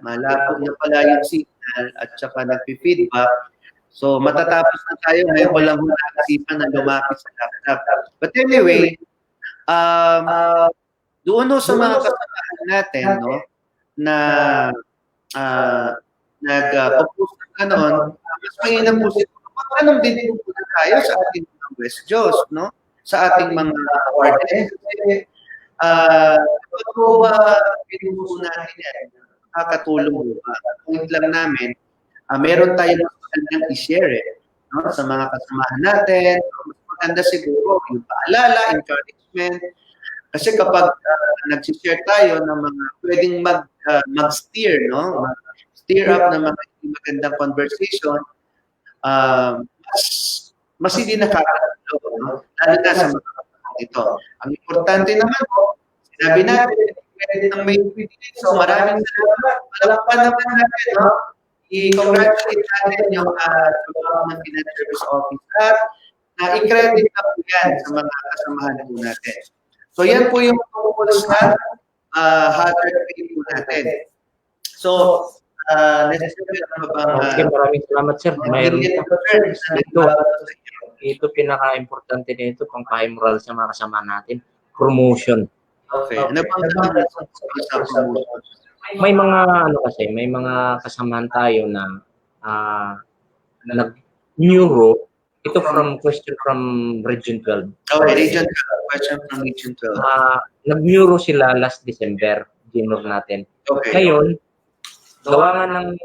Speaker 3: malabo na pala yung signal at saka nag-feedback. So, matatapos na tayo. Ngayon ko lang nakasipan na lumapit sa laptop. But anyway, doon sa mga kasamahan natin, no, na nag-post ng ganon, mas mainam po anong din po tayo sa ating mga West Diyos, no? Sa ating mga warden. Kung pinuso natin yan, nakakatulong mo ba? Point lang namin, meron tayong magandang i-share no? Sa mga kasamahan natin. Mas maganda siguro yung paalala, encouragement. Kasi kapag nag-share tayo ng mga pwedeng mag-steer, no? Steer up ng mga magandang conversation, mas hindi nakakatulong, no? Lalo na sa mga ito. Ang importante naman po, sinabi natin, ng may pinili. So maraming salamat. Palakpan naman natin, no? I-congratulate natin yung ng Finance Service Office at i-credit na po yan sa mga kasamahan po natin. So yan po yung tungkol sa hazard pay po natin. So,
Speaker 2: maraming salamat, sir. Mayroon ito pinaka-importante nito pang moral sa mga kasama natin, promotion.
Speaker 3: Okay. Ano bang sa promotion?
Speaker 2: May mga kasamahan tayo na nag-neuro. Ito question from Region 12.
Speaker 3: Okay, Region 12. Question from Region 12.
Speaker 2: Nag-neuro sila last December, January natin.
Speaker 3: Okay.
Speaker 2: Ngayon, gawa nga ng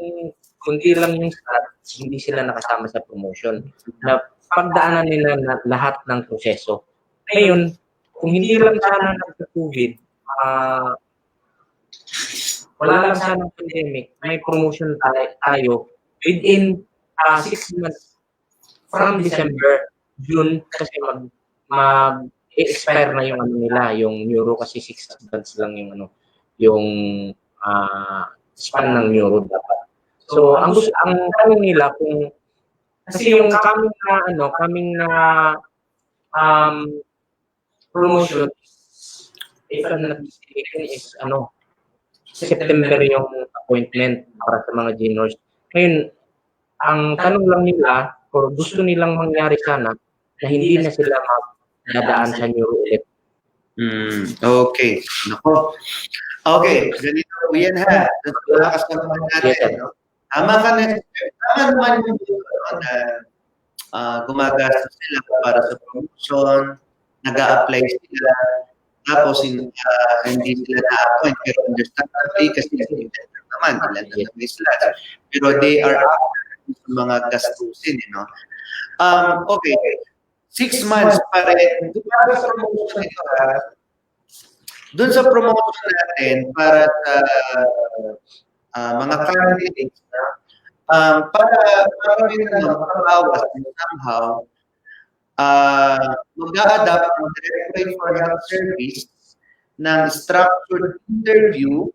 Speaker 2: kundi lang yung stats, hindi sila nakasama sa promotion. Na pagdaanan nila na lahat ng proseso. Ngayon, kung hindi lang sana nagka-COVID, wala lang sana ng pandemic, may promotion tayo within 6 months from December, June, kasi mag-expire na yung yung neuro kasi 6 months lang yung span ng neuro dapat. So, ang tanong nila kung kasi yung kaming promotion if I'm not mistaken is September yung appointment para sa mga juniors. Ngayon, ang tanong lang nila or gusto nilang mangyari sana na hindi na sila magdadaan sa neuro ulit.
Speaker 3: Okay. Nako. Okay, ganito po yan ha. Kasama natin. Tama ka na. Tama naman yung gumagastos sila para sa promotion, nag-a-apply sila, tapos hindi sila na-appoint, pero understandably kasi naman, ilan na sila. Pero they are sa mga gastusin, okay. 6 months pa rin. Para sa promotion ito, doon sa promotion natin para sa mga candidates para makabawas somehow mag-a-adapt ng Directorate for Health Service ng structured interview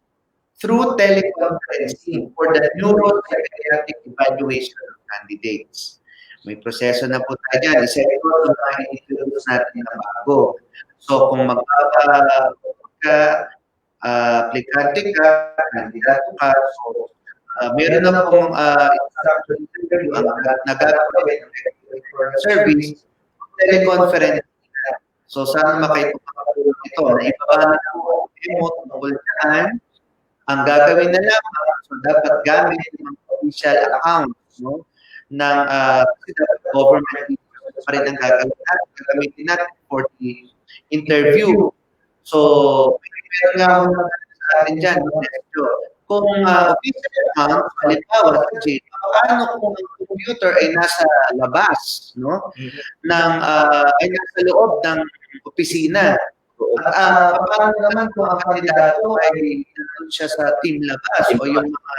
Speaker 3: through teleconferencing for the neuropsychiatric evaluation of candidates. May proseso na po tayo dyan. Isa ito ang mga introduce natin na bago. So kung aplikante ka, kandidato ka, so meron na pong structured interview ang nagagawa ng service teleconference. So sana makatulong ito na ibaba na po mo tungkol dyan. Ang gagawin na lamang, so dapat gamit ng official accounts, no? Ng kasi dapat government pa rin ang gagamitin natin for the interview. So, meron nga ako sa atin dyan, medyo, kung official account, halimbawa sa jail, paano kung ang computer ay nasa labas, no? Ay nasa loob ng opisina. At paano naman kung ang kandidato ay nandun siya sa team labas o yung mga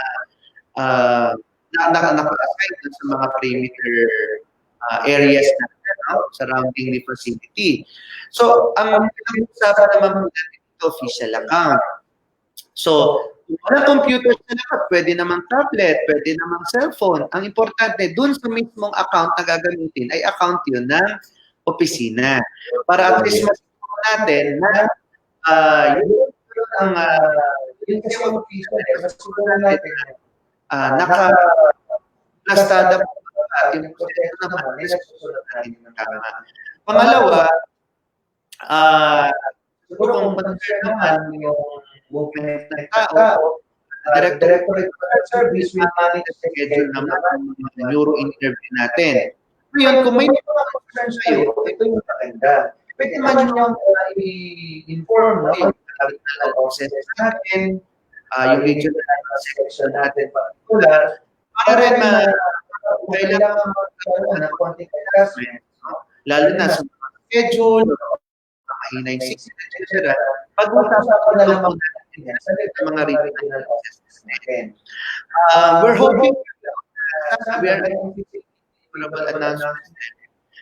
Speaker 3: naka-assign sa mga perimeter areas natin, no? Surrounding the facility. So, ang pinag-usapan naman po natin ito, official account. So, kung wala computer sa lahat, pwede namang tablet, pwede namang cellphone. Ang importante, dun sa mismong account na gagamitin, ay account yun ng opisina. Para at least masipon natin na yung sa opisina, masipon natin naka-plastada po yung proseso naman, nasusunod natin ng tama. Pangalawa, siguro kung concern naman yung movement ng tao, Directorate of Service will manage the schedule naman ng neuro interview natin. Ngayon, kung may mga concern sa'yo, ito yung maganda. Pwede man yung i-inform, no? Yung process natin, yung regional section natin particular, para rin kailangan magkaroon ng konting adjustment, no? Lalo na sa schedule, mahina yung signal, etc. Pag-usapan na lang natin sa mga regional offices natin. We're hoping we are available announcements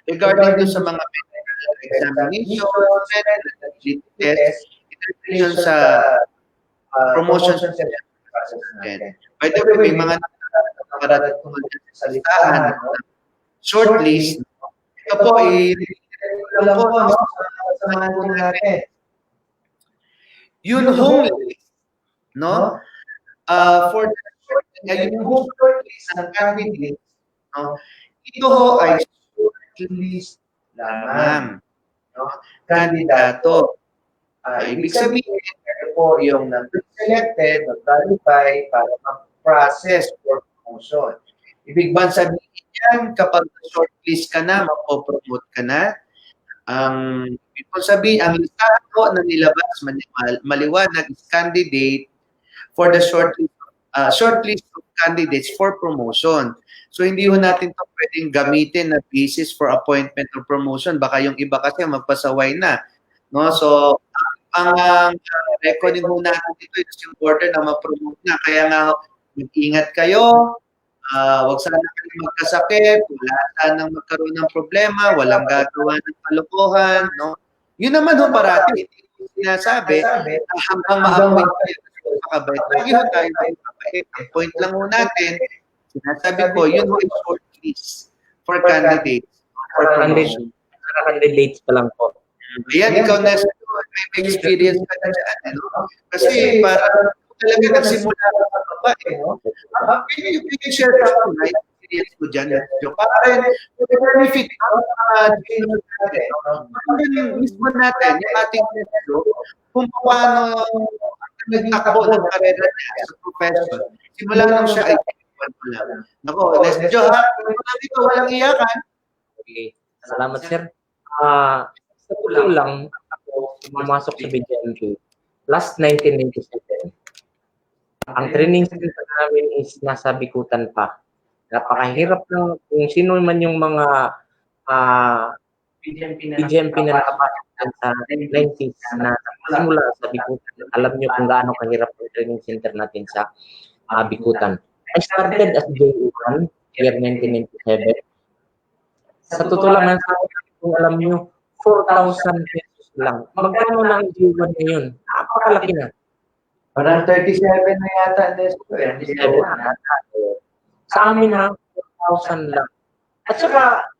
Speaker 3: regarding sa mga medical examinations, test, intervention sa promotion natin. By the way, may mga nakarating sa listahan, shortlist. Ito po, lang po, no? Samahan po natin. Yun home list, no? For the shortlist, yung home shortlist ng candidates, no? Ito ho ay shortlist lamang, no? Kandidato. Ibig sabihin, ito po yung na-selected, na-qualify para mag-process for promotion. Ibig ba sabihin yan, kapag shortlist ka na, mapopromote ka na, ang sabihin, ang listahan po na nilabas maliwanag is candidate for the shortlist of candidates for promotion. So hindi ho natin ito pwedeng gamitin na basis for appointment or promotion. Baka yung iba kasi magpasaway na, no? So ang recording ho natin dito is yung order na ma-promote na. Kaya nga mag-ingat kayo. Huwag sana kayo magkasakit, wala sanang magkaroon ng problema, walang gagawa ng kalokohan, no? Yun naman ho parati, hindi ko sinasabi na hanggang ma-appoint kayo, makabait. Lagi ho tayo makabait. Ang point lang ho natin, sinasabi ko, yun ho is short list for candidates.
Speaker 2: For candidates pa lang po.
Speaker 3: Ayan, ikaw na may experience ka na dyan, no? Kasi para talaga nagsimula ka pa, no? Can you share some of my experience ko dyan? Para rin, benefit natin, mismo natin, yung ating medyo, kung paano nagtakbo ng karera niya sa profession. Simula nang siya ay ko lang. Nako, medyo ha, dito walang iyakan.
Speaker 2: Okay. Salamat, sir. Sa tuloy lang, ako pumasok sa BGMP last 1997. Ang training center namin is nasa Bikutan pa. Napakahirap ng kung sino man yung mga BGMP na nakapasok sa 90s na simula sa Bikutan. Alam niyo kung gaano kahirap ang training center natin sa Bikutan. I started as J1 year 1997. Sa totoo lang, kung alam niyo, 4,000 pesos lang. Magkano na ang J1 ngayon? Napakalaki na.
Speaker 1: Parang 37 na yata.
Speaker 2: 37 na. Sa amin ha, 4,000 lang. At saka,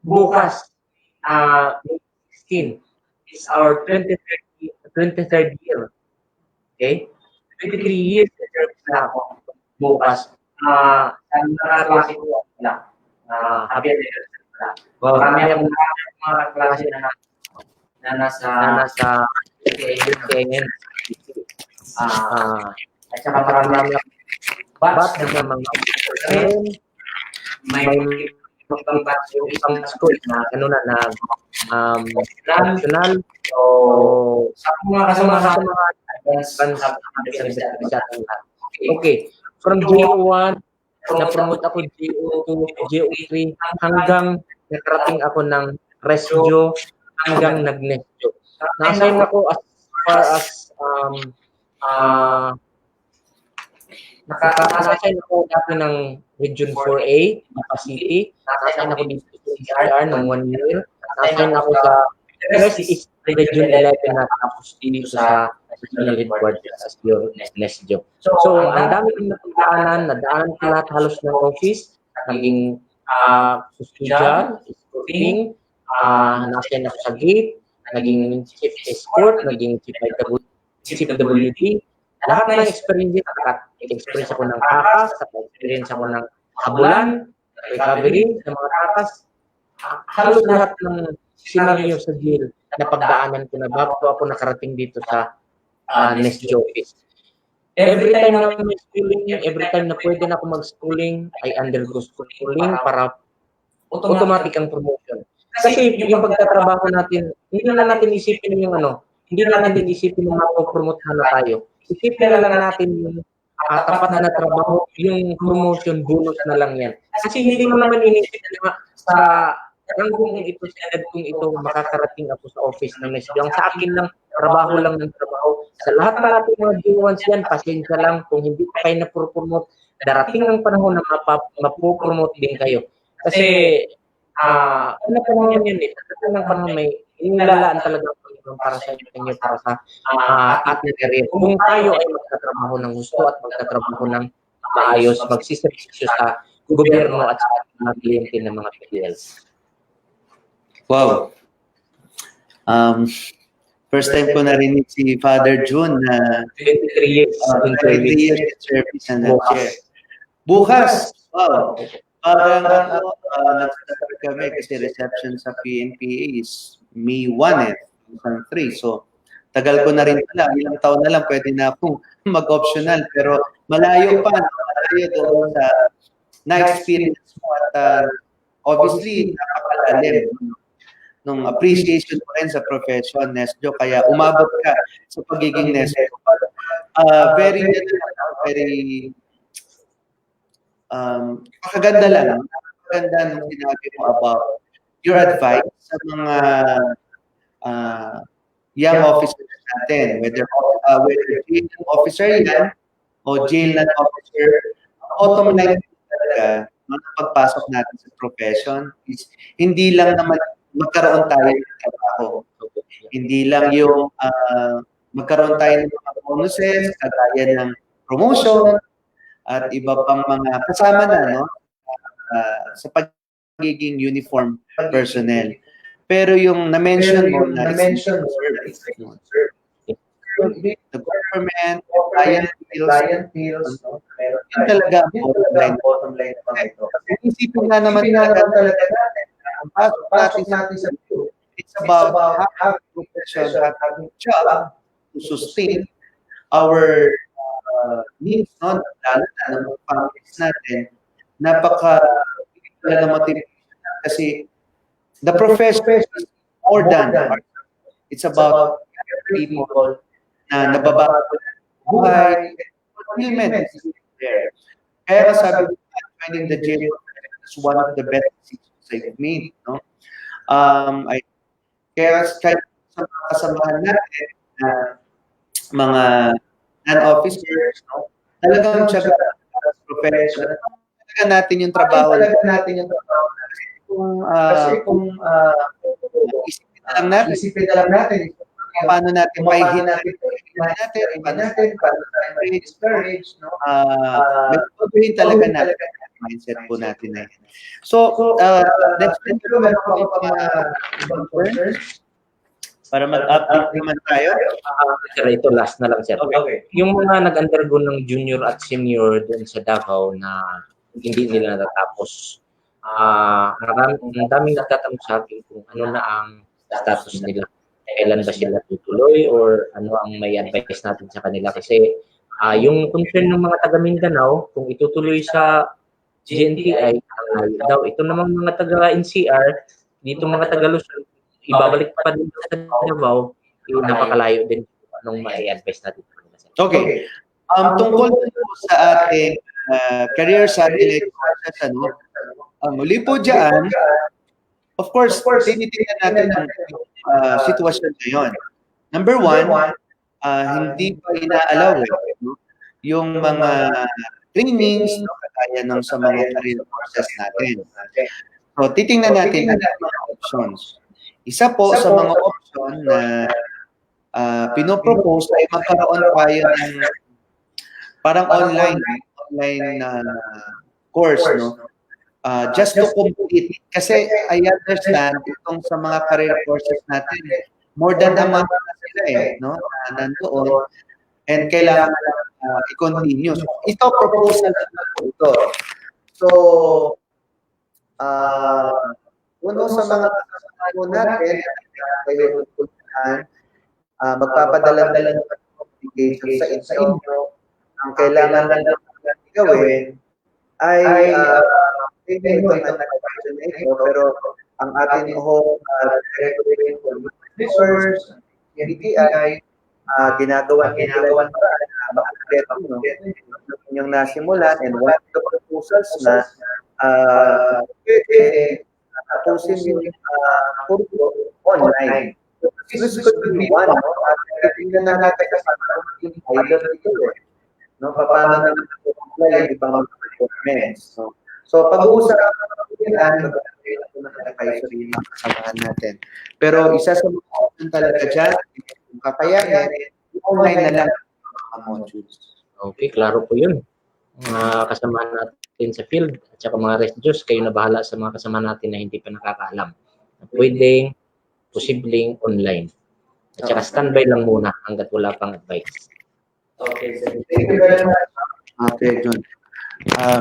Speaker 2: bukas, 16 is our 23rd year. Okay? 23 years na service na ako. Bukas. Sa nakaklase ko lang. Happy anniversary Wow, marami akong mga klase na nasa KN. At saka marami akong batch na mga officer. May ibang batch yung isang school na national o sa mga kasama okay. From JO1, na-promote ako JO2, JO3, hanggang nakarating ako ng Resjo, hanggang nag-Nesjo. Na-assign ako as far as naka-assign ako dati ng Region 4A, Mapa City. Na-assign ako dito sa CR ng 1 year. Na-assign ako sa West East Region 11 na tapos dito sa National Headquarters as your Nesjo. So, ang dami kong nadaanan ko lahat halos ng office, naging custodian, escorting, na-assign ako sa gate, naging chief escort, naging chief WD. Lahat ng experience, naka-experience ako ng takas, naka-experience ako ng habulan, recovery sa mga takas. Halos lahat ng scenario sa jail na pagdaanan ko na bago ako nakarating dito sa Nesjo office. Every time na may schooling, every time na pwede na ako mag-schooling, I undergo schooling para automatic ang promotion. Kasi yung pagtatrabaho natin, hindi na natin isipin yung hindi na natin isipin yung mapopromote na tayo. Isipin na lang natin yung tapat na trabaho, yung promotion, bonus na lang yan. Kasi hindi mo naman inisip na sa ranggong ito, sa edad kong ito, makakarating ako sa office ng Nesjo. Ang sa akin lang, trabaho lang ng trabaho. Sa lahat na natin mga J1s yan, pasensya lang kung hindi pa kayo na-promote. Darating ang panahon na mapopromote din kayo. Kasi, ano pa naman yun eh, sa ng panahon may inilalaan talaga para sa inyo, para sa ating career. Kung tayo ay magtatrabaho ng gusto at magtatrabaho ng maayos, magsiservisyo sa gobyerno at sa mga kliyente ng mga PDLs.
Speaker 1: Wow. First time ko narinig si Father June na
Speaker 2: 23 years.
Speaker 1: 23 years in service na nag-share. Bukas. Wow. Parang nag-start kami kasi reception sa PNPA is May 1 3. So, tagal ko na rin pala. Ilang taon na lang pwede na akong mag-optional. Pero malayo pa. Malayo doon sa na-experience mo. At obviously, napakalalim nung appreciation mo rin sa profession, Nesjo. Kaya umabot ka sa pagiging Nesjo. Very makaganda lang. Makaganda nung sinabi mo about your advice sa mga young officers natin, whether jail officer yan o jail non-officer, bottom line talaga, pagpasok natin sa profession is hindi lang naman magkaroon tayo ng trabaho. Hindi lang yung magkaroon tayo ng mga bonuses, kagaya ng promotion, at iba pang mga kasama na sa pagiging uniform personnel. Pero yung na-mention mo na the government, client feels, yun talaga ang bottom line ng mga ito. Isipin na naman talaga ang pasok natin sa video, it's about having profession, having job to sustain our needs, no? Lalo na ng mga families natin, talaga motivation kasi the profession is more than art. It's about people na nababago buhay, fulfillment is there. Kaya sabi ko, finding the jail is one of the best decisions I've made, no? Kaya kahit sa mga kasamahan natin na mga non-officers, no? Talagang siya professional. Talaga natin yung trabaho. Kasi kung isipin na lang natin paano natin paano tayo discourage, no? May talaga natin mindset po natin na yan. So, next week, meron ko pa mga ibang concerns para mag-update naman tayo.
Speaker 2: Sir, ito last na lang, sir.
Speaker 1: Okay.
Speaker 2: Yung mga nag-undergo ng junior at senior dun sa Davao na hindi nila natatapos, ang daming nagtatanong sa akin kung ano na ang status nila. Kailan ba sila tutuloy or ano ang may advice natin sa kanila kasi yung concern ng mga taga Mindanao kung itutuloy sa GNTI daw ito namang mga taga NCR dito mga taga Luzon ibabalik pa din sa Davao napakalayo din anong may advice natin sa kanila.
Speaker 3: Okay. Tungkol po sa ating career satellite courses, muli po dyan, of course, tinitingnan natin ang sitwasyon ngayon. Number one, hindi pa inaalaw yung mga trainings kagaya ng sa mga career courses natin. So, titingnan natin ang mga options. Isa po sa mga option na pinopropose ay magkaroon tayo ng parang online course, just to complete. Kasi I understand itong sa mga career courses natin, more than a month na sila nandoon, and kailangan i-continue. So, ito, proposal na po ito. So, uno sa mga kasama natin, kayo magpapadala-dala ng application sa inyo. Ang kailangan lang gawin ay pero ang ating directory for users, NTI, ginagawa yung nasimulan and one of the proposals na pwede tapusin yung kurso online. This could be one, tingnan na natin yung pilot ito paano naman apply ibang mga requirements. So, pag-uusapan natin yung mga kasamahan natin. Pero isa sa mga option talaga dyan, kung kakayanin, online na lang ang modules.
Speaker 2: Okay, klaro po yun. Mga kasamahan natin sa field at saka mga residues, kayo na bahala sa mga kasamahan natin na hindi pa nakakaalam. Pwedeng, posibleng online. At saka standby lang muna hanggat wala pang advice.
Speaker 3: Okay, thank you very much. Okay, John.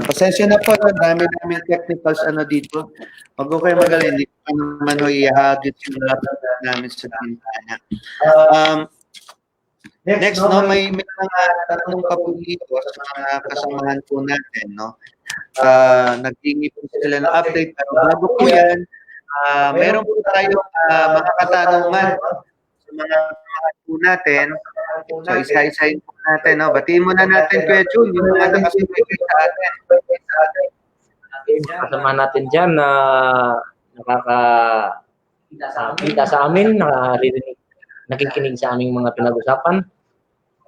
Speaker 3: Pasensya na po, dami technicals dito. Huwag ko kayo magaling, hindi ko naman ihahagit yung laptop namin sa bintana. Next, may mga tanong pa po dito sa mga kasamahan po natin, naghingi po sila ng update, pero bago po yan, meron po tayong mga katanungan sa mga po natin. So, isa-isahin po natin, batiin muna natin, Kuya Jun, yung mga nakasubay sa atin.
Speaker 2: Kasama natin dyan na nakakita sa amin, nakikinig sa aming mga pinag-usapan.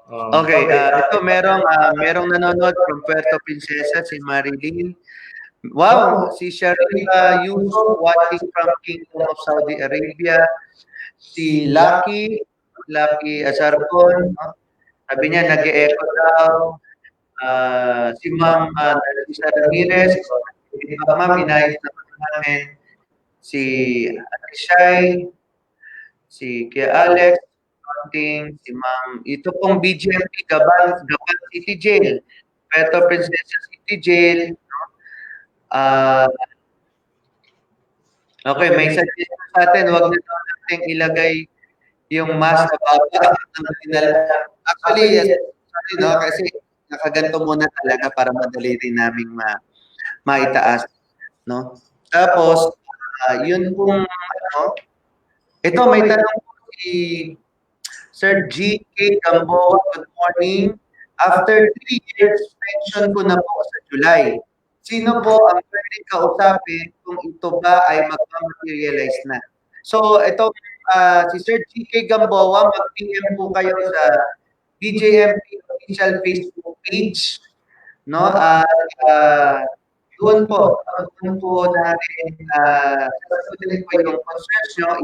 Speaker 3: Okay, ito merong nanonood from Puerto Princesa, si Marilyn. Wow, si Sharika Yuso watching from Kingdom of Saudi Arabia. Si Lucky Azarcon, sabi niya nag-e-echo daw. Si Ma'am Narcisa Ramirez, Ma'am, inayos namin. Si Ate Shai, si Kuya Alex, si Ma'am, ito pong BGMP Gaban City Jail, Puerto Princesa City Jail. Okay, may suggestion sa atin, huwag na natin ilagay yung mask sa baba ng dinala. Actually, kasi nakaganto muna talaga para madali rin naming maitaas, Tapos, yun pong, ito may tanong po si Sir G.K. Gamboa, good morning. After 3 years, pension ko na po sa July. Sino po ang pwedeng kausapin kung ito ba ay mag-materialize na? So, ito, si Sir G.K. Gamboa, mag-PM po kayo sa BJMP official Facebook page, doon po natin, sasagutin po yung concerns nyo,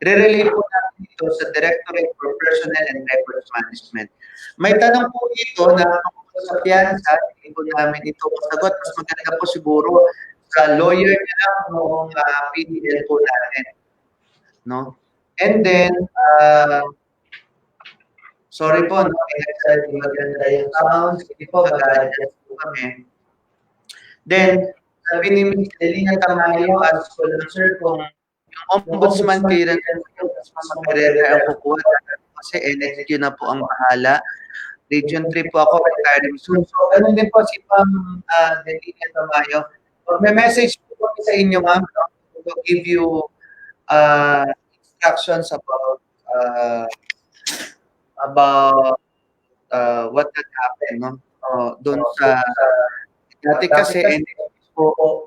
Speaker 3: i-relay po natin ito sa Directorate for Personnel and Records Management. May tanong po dito na sa piyansa, hindi po namin ito masagot. Mas maganda po siguro sa lawyer na lang noong PDL po natin. And then, sorry po, maganda yung sounds. Hindi po, mag-adjust po kami. Then,
Speaker 1: sabi ni Ms. Delina Tamayo as sponsor kung yung ombudsman clearance mas Pereira ang kukuha kasi NXQ na po ang bahala. Region 3 po ako, retiring soon. So, ganun din po si Ma'am Delina Tamayo. May message po kami sa inyo, ma'am. To give you instructions about what had happened, no? Doon sa dati kasi NXQ po,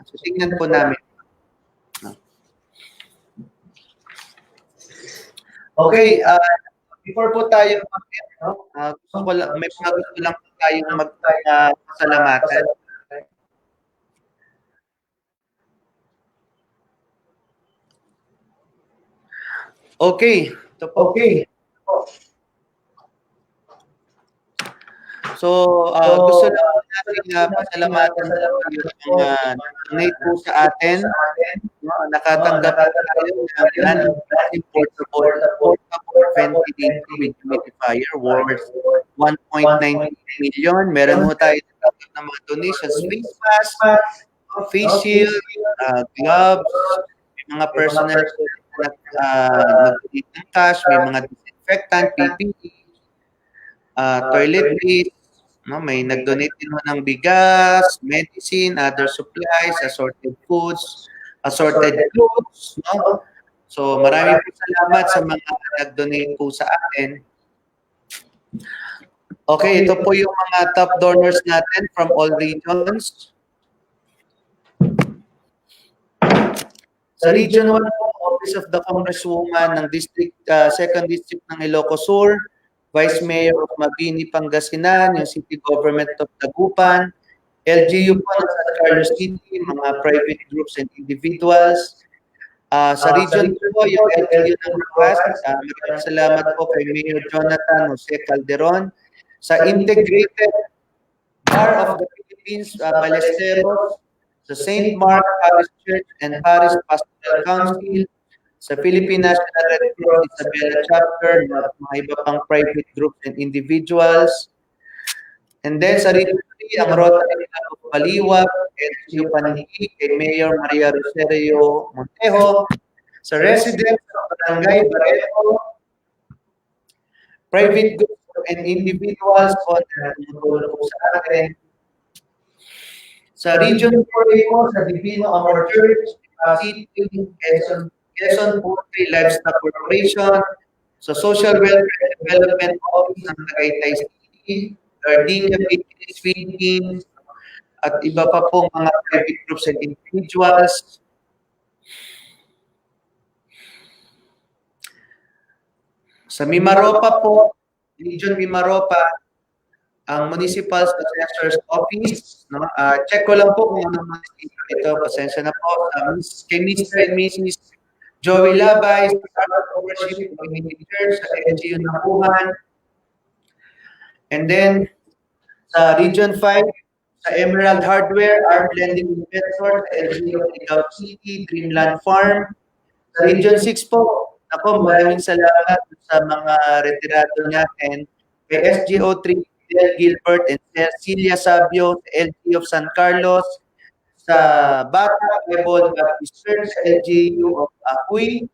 Speaker 1: so tingnan po namin. Okay, before po tayo gusto ko lang, may mga gusto lang po tayong magpasalamatan. Okay, ito po. Okay. So, gusto lang natin pasalamatan sa yung donate po sa atin. Nakatanggap tayo ng portable ventilator with humidifier worth 1.9 million. Meron po tayo ng mga donations, face mask, face shield, gloves, may mga personal nag-donate ng cash, may mga disinfectant, PPE, toiletries, no, may nag-donate din ng bigas, medicine, other supplies, assorted foods, assorted clothes, no? So, maraming salamat sa mga nag-donate po sa atin. Okay, ito po yung mga top donors natin from all regions. Sa Region 1 po, Office of the Congresswoman ng District, 2nd District ng Ilocos Sur, Vice Mayor of Mabini, Pangasinan, yung City Government of Dagupan, LGU po ng San Carlos City, mga private groups and individuals. Sa Region 2 po, yung LGU ng Rojas, maraming salamat po kay Mayor Jonathan Jose Calderon. Sa Integrated Bar of the Philippines, Balesteros, sa St. Mark Parish Church and Parish Pastoral Council, sa Philippine National Red Cross Isabela Chapter, mga iba pang private groups and individuals. And then sa Region 3, ang Rotary Club of Baliwag, LGU Paniki, kay Mayor Maria Rosario Montejo, sa residents ng Barangay Barreto, private groups and individuals on tumutulong po sa atin. Sa Region 4 po, sa Divino Amor Church, City, Quezon Poultry Livestock Corporation, sa Social Welfare Development Office ng Tagaytay City, Gardenia Bakery Sweet Kings, at iba pa pong mga private groups and individuals. Sa Mimaropa po, Region Mimaropa, ang Municipal Assessor's Office, no? Check ko lang po kung ano municipio ito, pasensya na po. Kay Mr. and Mrs. Joey Labay, sa Worship Community Church, sa LGU Napuhan. And then, sa Region 5, sa Emerald Hardware, Arm Blending Investor, sa LGU Ligao City, Dreamland Farm. Sa Region 6 po, ako, maraming salamat sa mga retirado natin. Kay SGO3, Del Gilbert and Cecilia Sabio, sa LGU of San Carlos, sa Bata Bible Baptist Church, sa LGU of Apuy,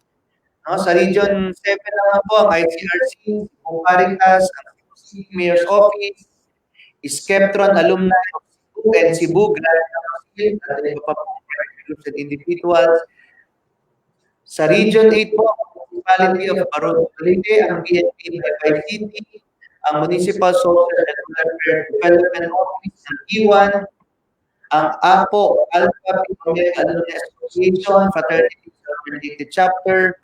Speaker 1: no? Sa Region 7 naman po, ang ICRC, ang Caritas, ang Mayor's Office, Skeptron Alumni of Cebu and Cebu Grand Council, at iba pa po groups and individuals. Sa Region 8 po, Municipality of Baron Calite, ang BNP Bay City, ang Municipal Social and Welfare Development Office ng Iwan, ang APO, Alpha Pinoy Alumni Association, Fraternity Fraternity Chapter.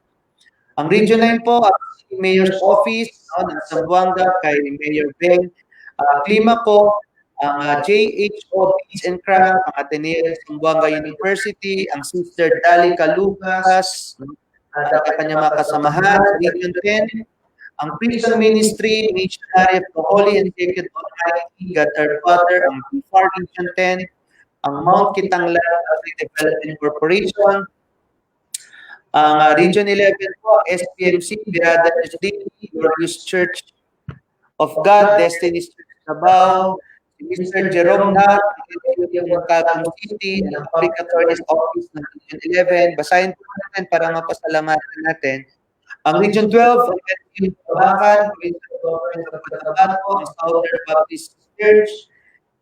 Speaker 1: Ang Region 9 po, ang Mayor's Office, no, ng Zamboanga, kay Mayor Beng Climaco, ang JHO Peace and Craft, ang Ateneo Zamboanga University, ang Sister Dali Calugas, at ang kanyang mga kasamahan. Sa Region 10, ang Prison Ministry, Missionary of the Holy and Sacred Almighty, God our Father, ang BFAR Region 10, ang Mount Kitanglan Development Corporation, ang Region 11 po, ang SPMC, Birada Daily, Glorious Church of God, Destiny's Church Sabao, Mr. Jerome Na, yung Tagum City, ng Public Attorney's Office ng Region 11. Basahin po natin para mapasalamatan natin. Ang Region 12, ang Region Babacan, Provincial Government of Cotabato, ang Southern Baptist Church,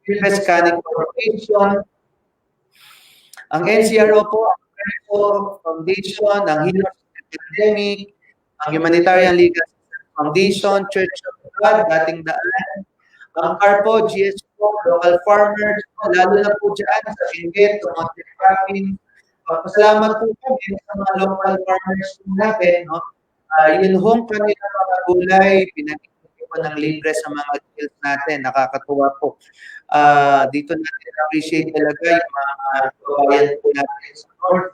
Speaker 1: Philippines Catholic Corporation, ang NCRO po, ang Preso Foundation, ang Healers Academic, ang Humanitarian Legal Foundation, Church of God, Dating Daan, ang CARPO, GSO, local farmers, lalo na po dyan sa Benguet, sa Monte Province. Pasalamat po kami sa mga local farmers po natin, no? Yun hong kanilang mga gulay, pinagiging po ng libre sa mga skills natin. Nakakatuwa po. Dito natin appreciate talaga yung mga kabayan po natin sa North.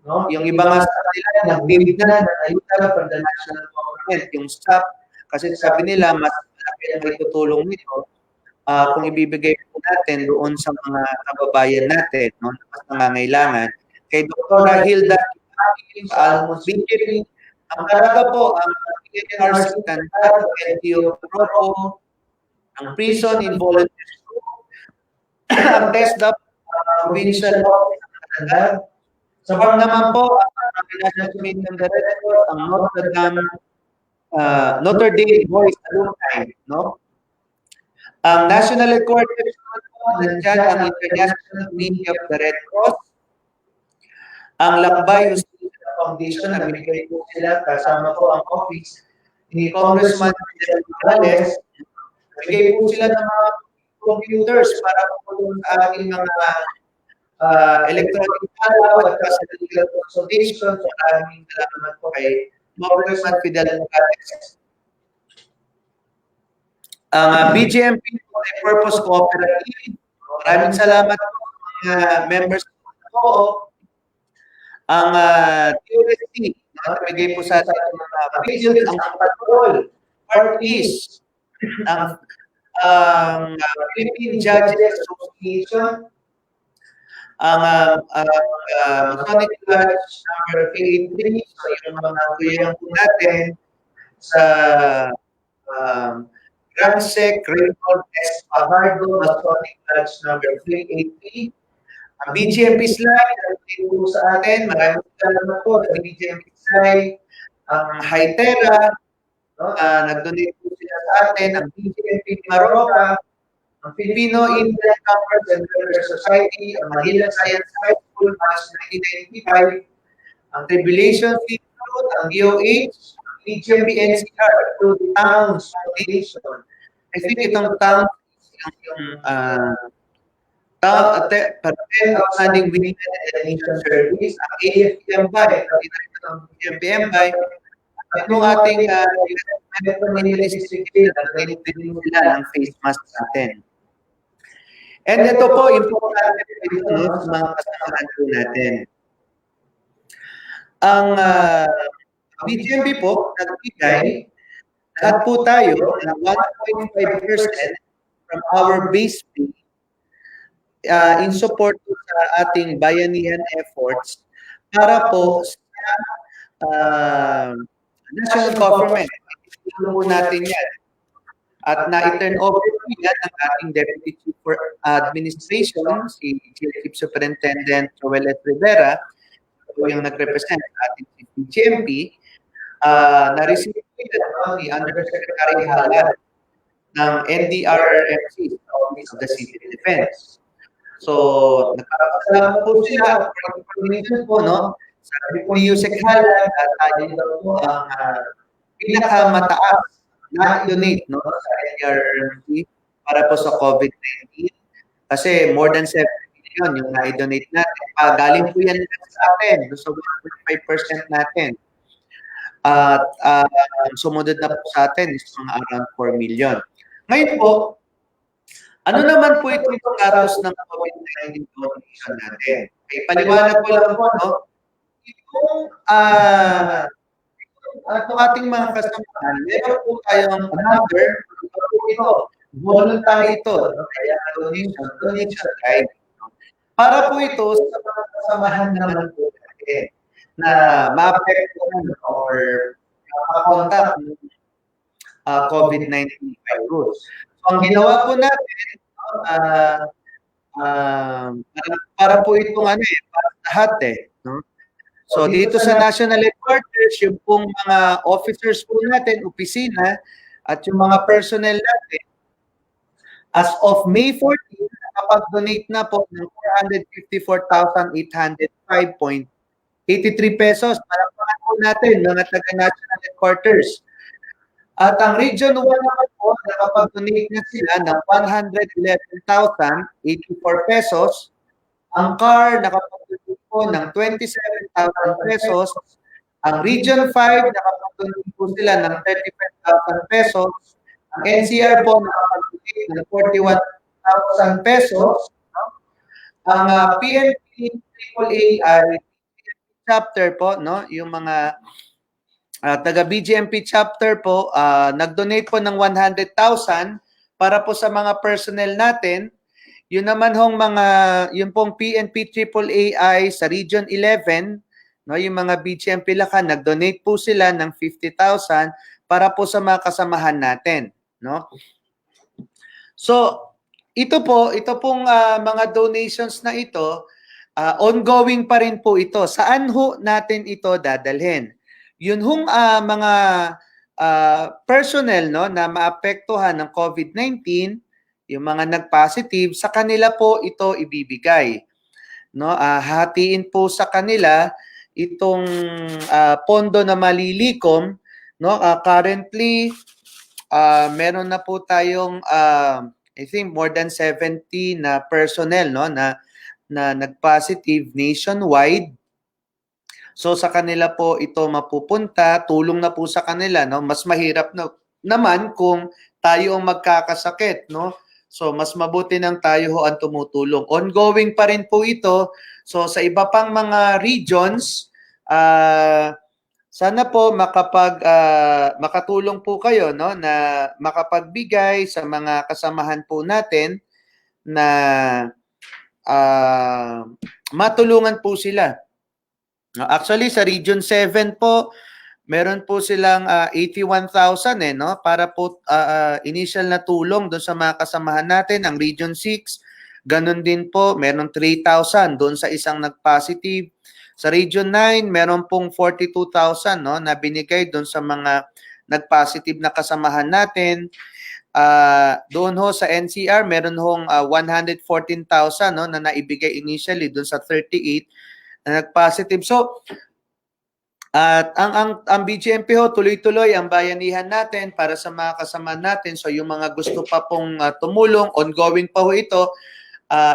Speaker 1: No? Yung iba nga sa kanila, nagbibig na ng ayuda from the national government, yung staff. Kasi sabi nila, mas malaki ang itutulong nito kung ibibigay po natin doon sa mga kababayan natin, no? Mas nangangailangan. Kay Dr. Hilda sa Almos Binjiri, ang karaga po, ang PNRC Cantar, LTO Propo, ang Prison Involuntary Group, ang TESDAP, Provincial Office ng Canada. Sa farm naman po, ang National Committee on the Red Cross, ang Notre Dame Boys Alumni, no? Ang National Headquarters po, nandiyan ang International Committee of the Red Cross, ang Lakbay Justicia Foundation, nabigay po sila, kasama po ang office ni Congressman Fidel Morales. Nabigay po sila ng mga computers para po sa ating mga electronic ballot at sa legal consultation. So, maraming salamat po kay Congressman Fidel Morales. Ang BGMP Multi-Purpose Cooperative, maraming salamat po sa mga members po. Ang TUST, nabigay po sa ating mga vigils, ang patrol, parties, ang Philippine Judges Association, ang Masonic Lodge number 83, so yung mga kuyang po natin sa Grand Sec Raymond S. Fajardo, Masonic Lodge number 383, ang BGMP slide, nandito po sa atin, maraming salamat po sa BGMP slide, ang Hytera, no, nag-donate po sila sa atin, ang BGMP Maroka, ang Filipino Indian Commerce and Welfare Society, ang Manila Science High School, March 1995, ang Tribulation Field Road, ang DOH, ang BGMP NCR, through the Towns Foundation. I think itong Towns yung outstanding women and nation service, ang AFPMBay, ang AFPMBay, at yung ating Metro Manila District Jail, nag-donate din sila ng face mask natin. And ito po, importante po ito, no, sa mga kasamahan po natin. Ang BGMP po, nagbigay, lahat po tayo ng 1.5% from our base pay in support sa ating bayanihan efforts para po sa national government. Ito po natin yan. At na-turn over po yan ang ating Deputy Chief for Administration, si Chief Superintendent Joel S. Rivera, po yung nag-represent sa ating GMP, na-receive po yan ni Undersecretary Hala ng NDRRMC, Office of the Civil Defense. So, nagpapasalamat po sila for information po, no? Sabi po ni Yusek Hala, at tayo daw po ang pinakamataas na donate, no, sa NDRRMC para po sa COVID-19. Kasi more than 7 million yung na-donate natin. Galing po yan sa atin, so 1.5% natin. At sumunod na po sa atin is mga around 4 million. Ngayon po, ano naman po itong status ng COVID-19 donation natin? Okay, paliwanag ko lang po, no? Itong ating mga kasamahan, meron po tayong number, ito, voluntary ito, no? Kaya donation guide. Para po ito sa mga kasamahan naman po natin na ma-apektuhan or makakontak ng COVID-19 virus. So, ang ginawa po natin,
Speaker 3: para po itong para lahat no? So dito sa National Headquarters, yung pong mga officers po natin, opisina, at yung mga personnel natin, as of May 14, nakapag-donate na po ng 454,805.83 pesos. Palakpakan po natin mga taga-National Headquarters. At ang Region 1 naman po, nakapag-donate na sila ng 111,084 pesos. Ang CAR, nakapag-donate po ng 27,000 pesos. Ang Region 5, nakapag-donate po sila ng 35,000 pesos. Ang NCR po, nakapag-donate ng 41,000 pesos. Ang PNP AAA chapter po, no, yung mga taga BGMP chapter po, nag-donate po ng 100,000 para po sa mga personnel natin. Yun naman hong yung pong PNP AAA sa Region 11, no, yung mga BGMP Lakan, nag-donate po sila ng 50,000 para po sa mga kasamahan natin, no? So, ito pong mga donations na ito, ongoing pa rin po ito. Saan ho natin ito dadalhin? Yun hong mga personnel, no, na maapektuhan ng COVID-19, yung mga nag-positive, sa kanila po ito ibibigay. No, hatiin po sa kanila itong pondo na malilikom, no? Currently meron na po tayong I think more than 70 na personnel, no, na nag-positive nationwide. So sa kanila po ito mapupunta, tulong na po sa kanila, no? Mas mahirap naman kung tayo ang magkakasakit, no? So mas mabuti nang tayo ho ang tumutulong. Ongoing pa rin po ito. So sa iba pang mga regions, sana po makatulong po kayo, no, na makapagbigay sa mga kasamahan po natin na matulungan po sila. Actually sa Region 7 po, meron po silang 81,000 no, para po initial na tulong doon sa mga kasamahan natin. Ang Region 6, ganun din po, meron 3,000 doon sa isang nag-positive. Sa Region 9, meron pong 42,000 no, na binigay doon sa mga nag-positive na kasamahan natin. Doon ho sa NCR, meron hong 114,000 no, na naibigay initially doon sa 38 na nag-positive. So, at ang BGMP ho, tuloy-tuloy ang bayanihan natin para sa mga kasama natin. So yung mga gusto pa pong tumulong, ongoing pa ho ito.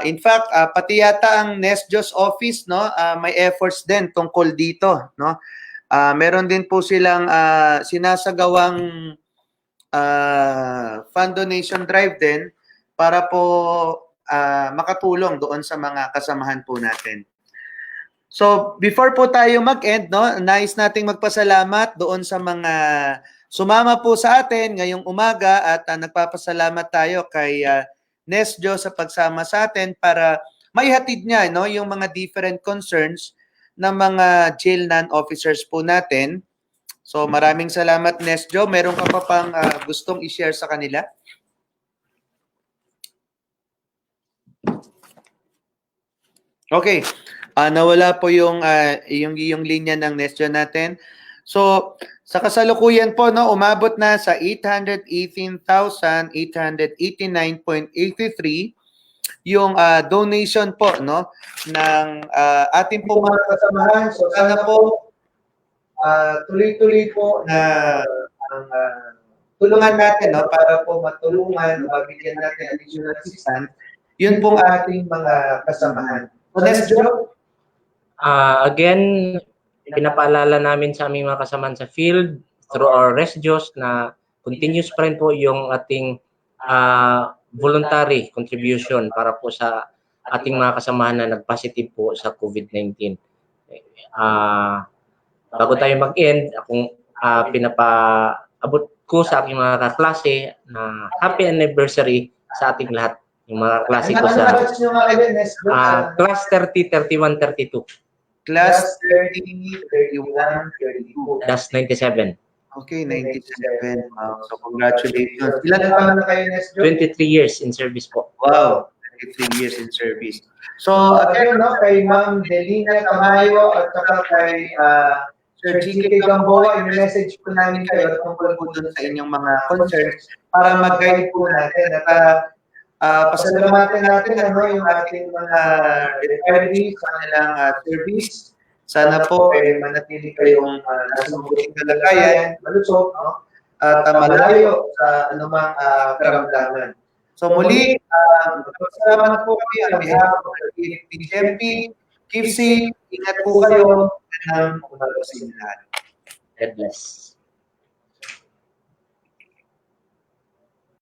Speaker 3: In fact, pati yata ang NESJOS office, no, may efforts din tungkol dito, no. Meron din po silang sinasagawang fund donation drive din para po makatulong doon sa mga kasamahan po natin. So, before po tayo mag-end, no, nais nating magpasalamat doon sa mga sumama po sa atin ngayong umaga at nagpapasalamat tayo kay Nesjo sa pagsama sa atin para maihatid niya, no, yung mga different concerns ng mga jail non-officers po natin. So, maraming salamat, Nesjo. Meron ka pa pang gustong i-share sa kanila? Okay. Nawala po yung linya ng Nesjo natin. So, sa kasalukuyan po, no, umabot na sa 818,889.83 yung donation po, no, ng ating po mga kasamahan. So, sana po tuloy-tuloy po na tulungan natin, no, para po matulungan, mabigyan natin additional assistance, yun pong ating mga kasamahan. So, Nesjo?
Speaker 2: Again, pinapaalala namin sa aming mga kasamahan sa field through our ResJos na continuous pa rin po yung ating voluntary contribution para po sa ating mga kasamahan na nag-positive po sa COVID-19. Bago tayo mag-end, akong pinapaabot ko sa aking mga kaklase na happy anniversary sa ating lahat. Yung mga klase ko sa class 30, 31, 32.
Speaker 3: Class 30, 31, 32.
Speaker 2: That's 97.
Speaker 1: Okay, 97. Wow. So congratulations. Ilan taon na kayo, Nesjo?
Speaker 2: 23 years in service po.
Speaker 1: Wow, 23 years in service. So again, no, kay Ma'am Delina Tamayo at saka kay Sir GK Gamboa, i-message po namin kayo tungkol po dun sa inyong mga concerns para mag-guide po natin. At pasalamatan natin yung ating mga retirees sa kanilang service. Sana po manatili kayong nasa mabuting kalagayan, malusog, no? At malayo sa anumang karamdaman. So muli, salamat po kami on behalf of the PGMP. Keep safe, ingat po kayo, ng umaga sa inyo lahat.
Speaker 2: God bless.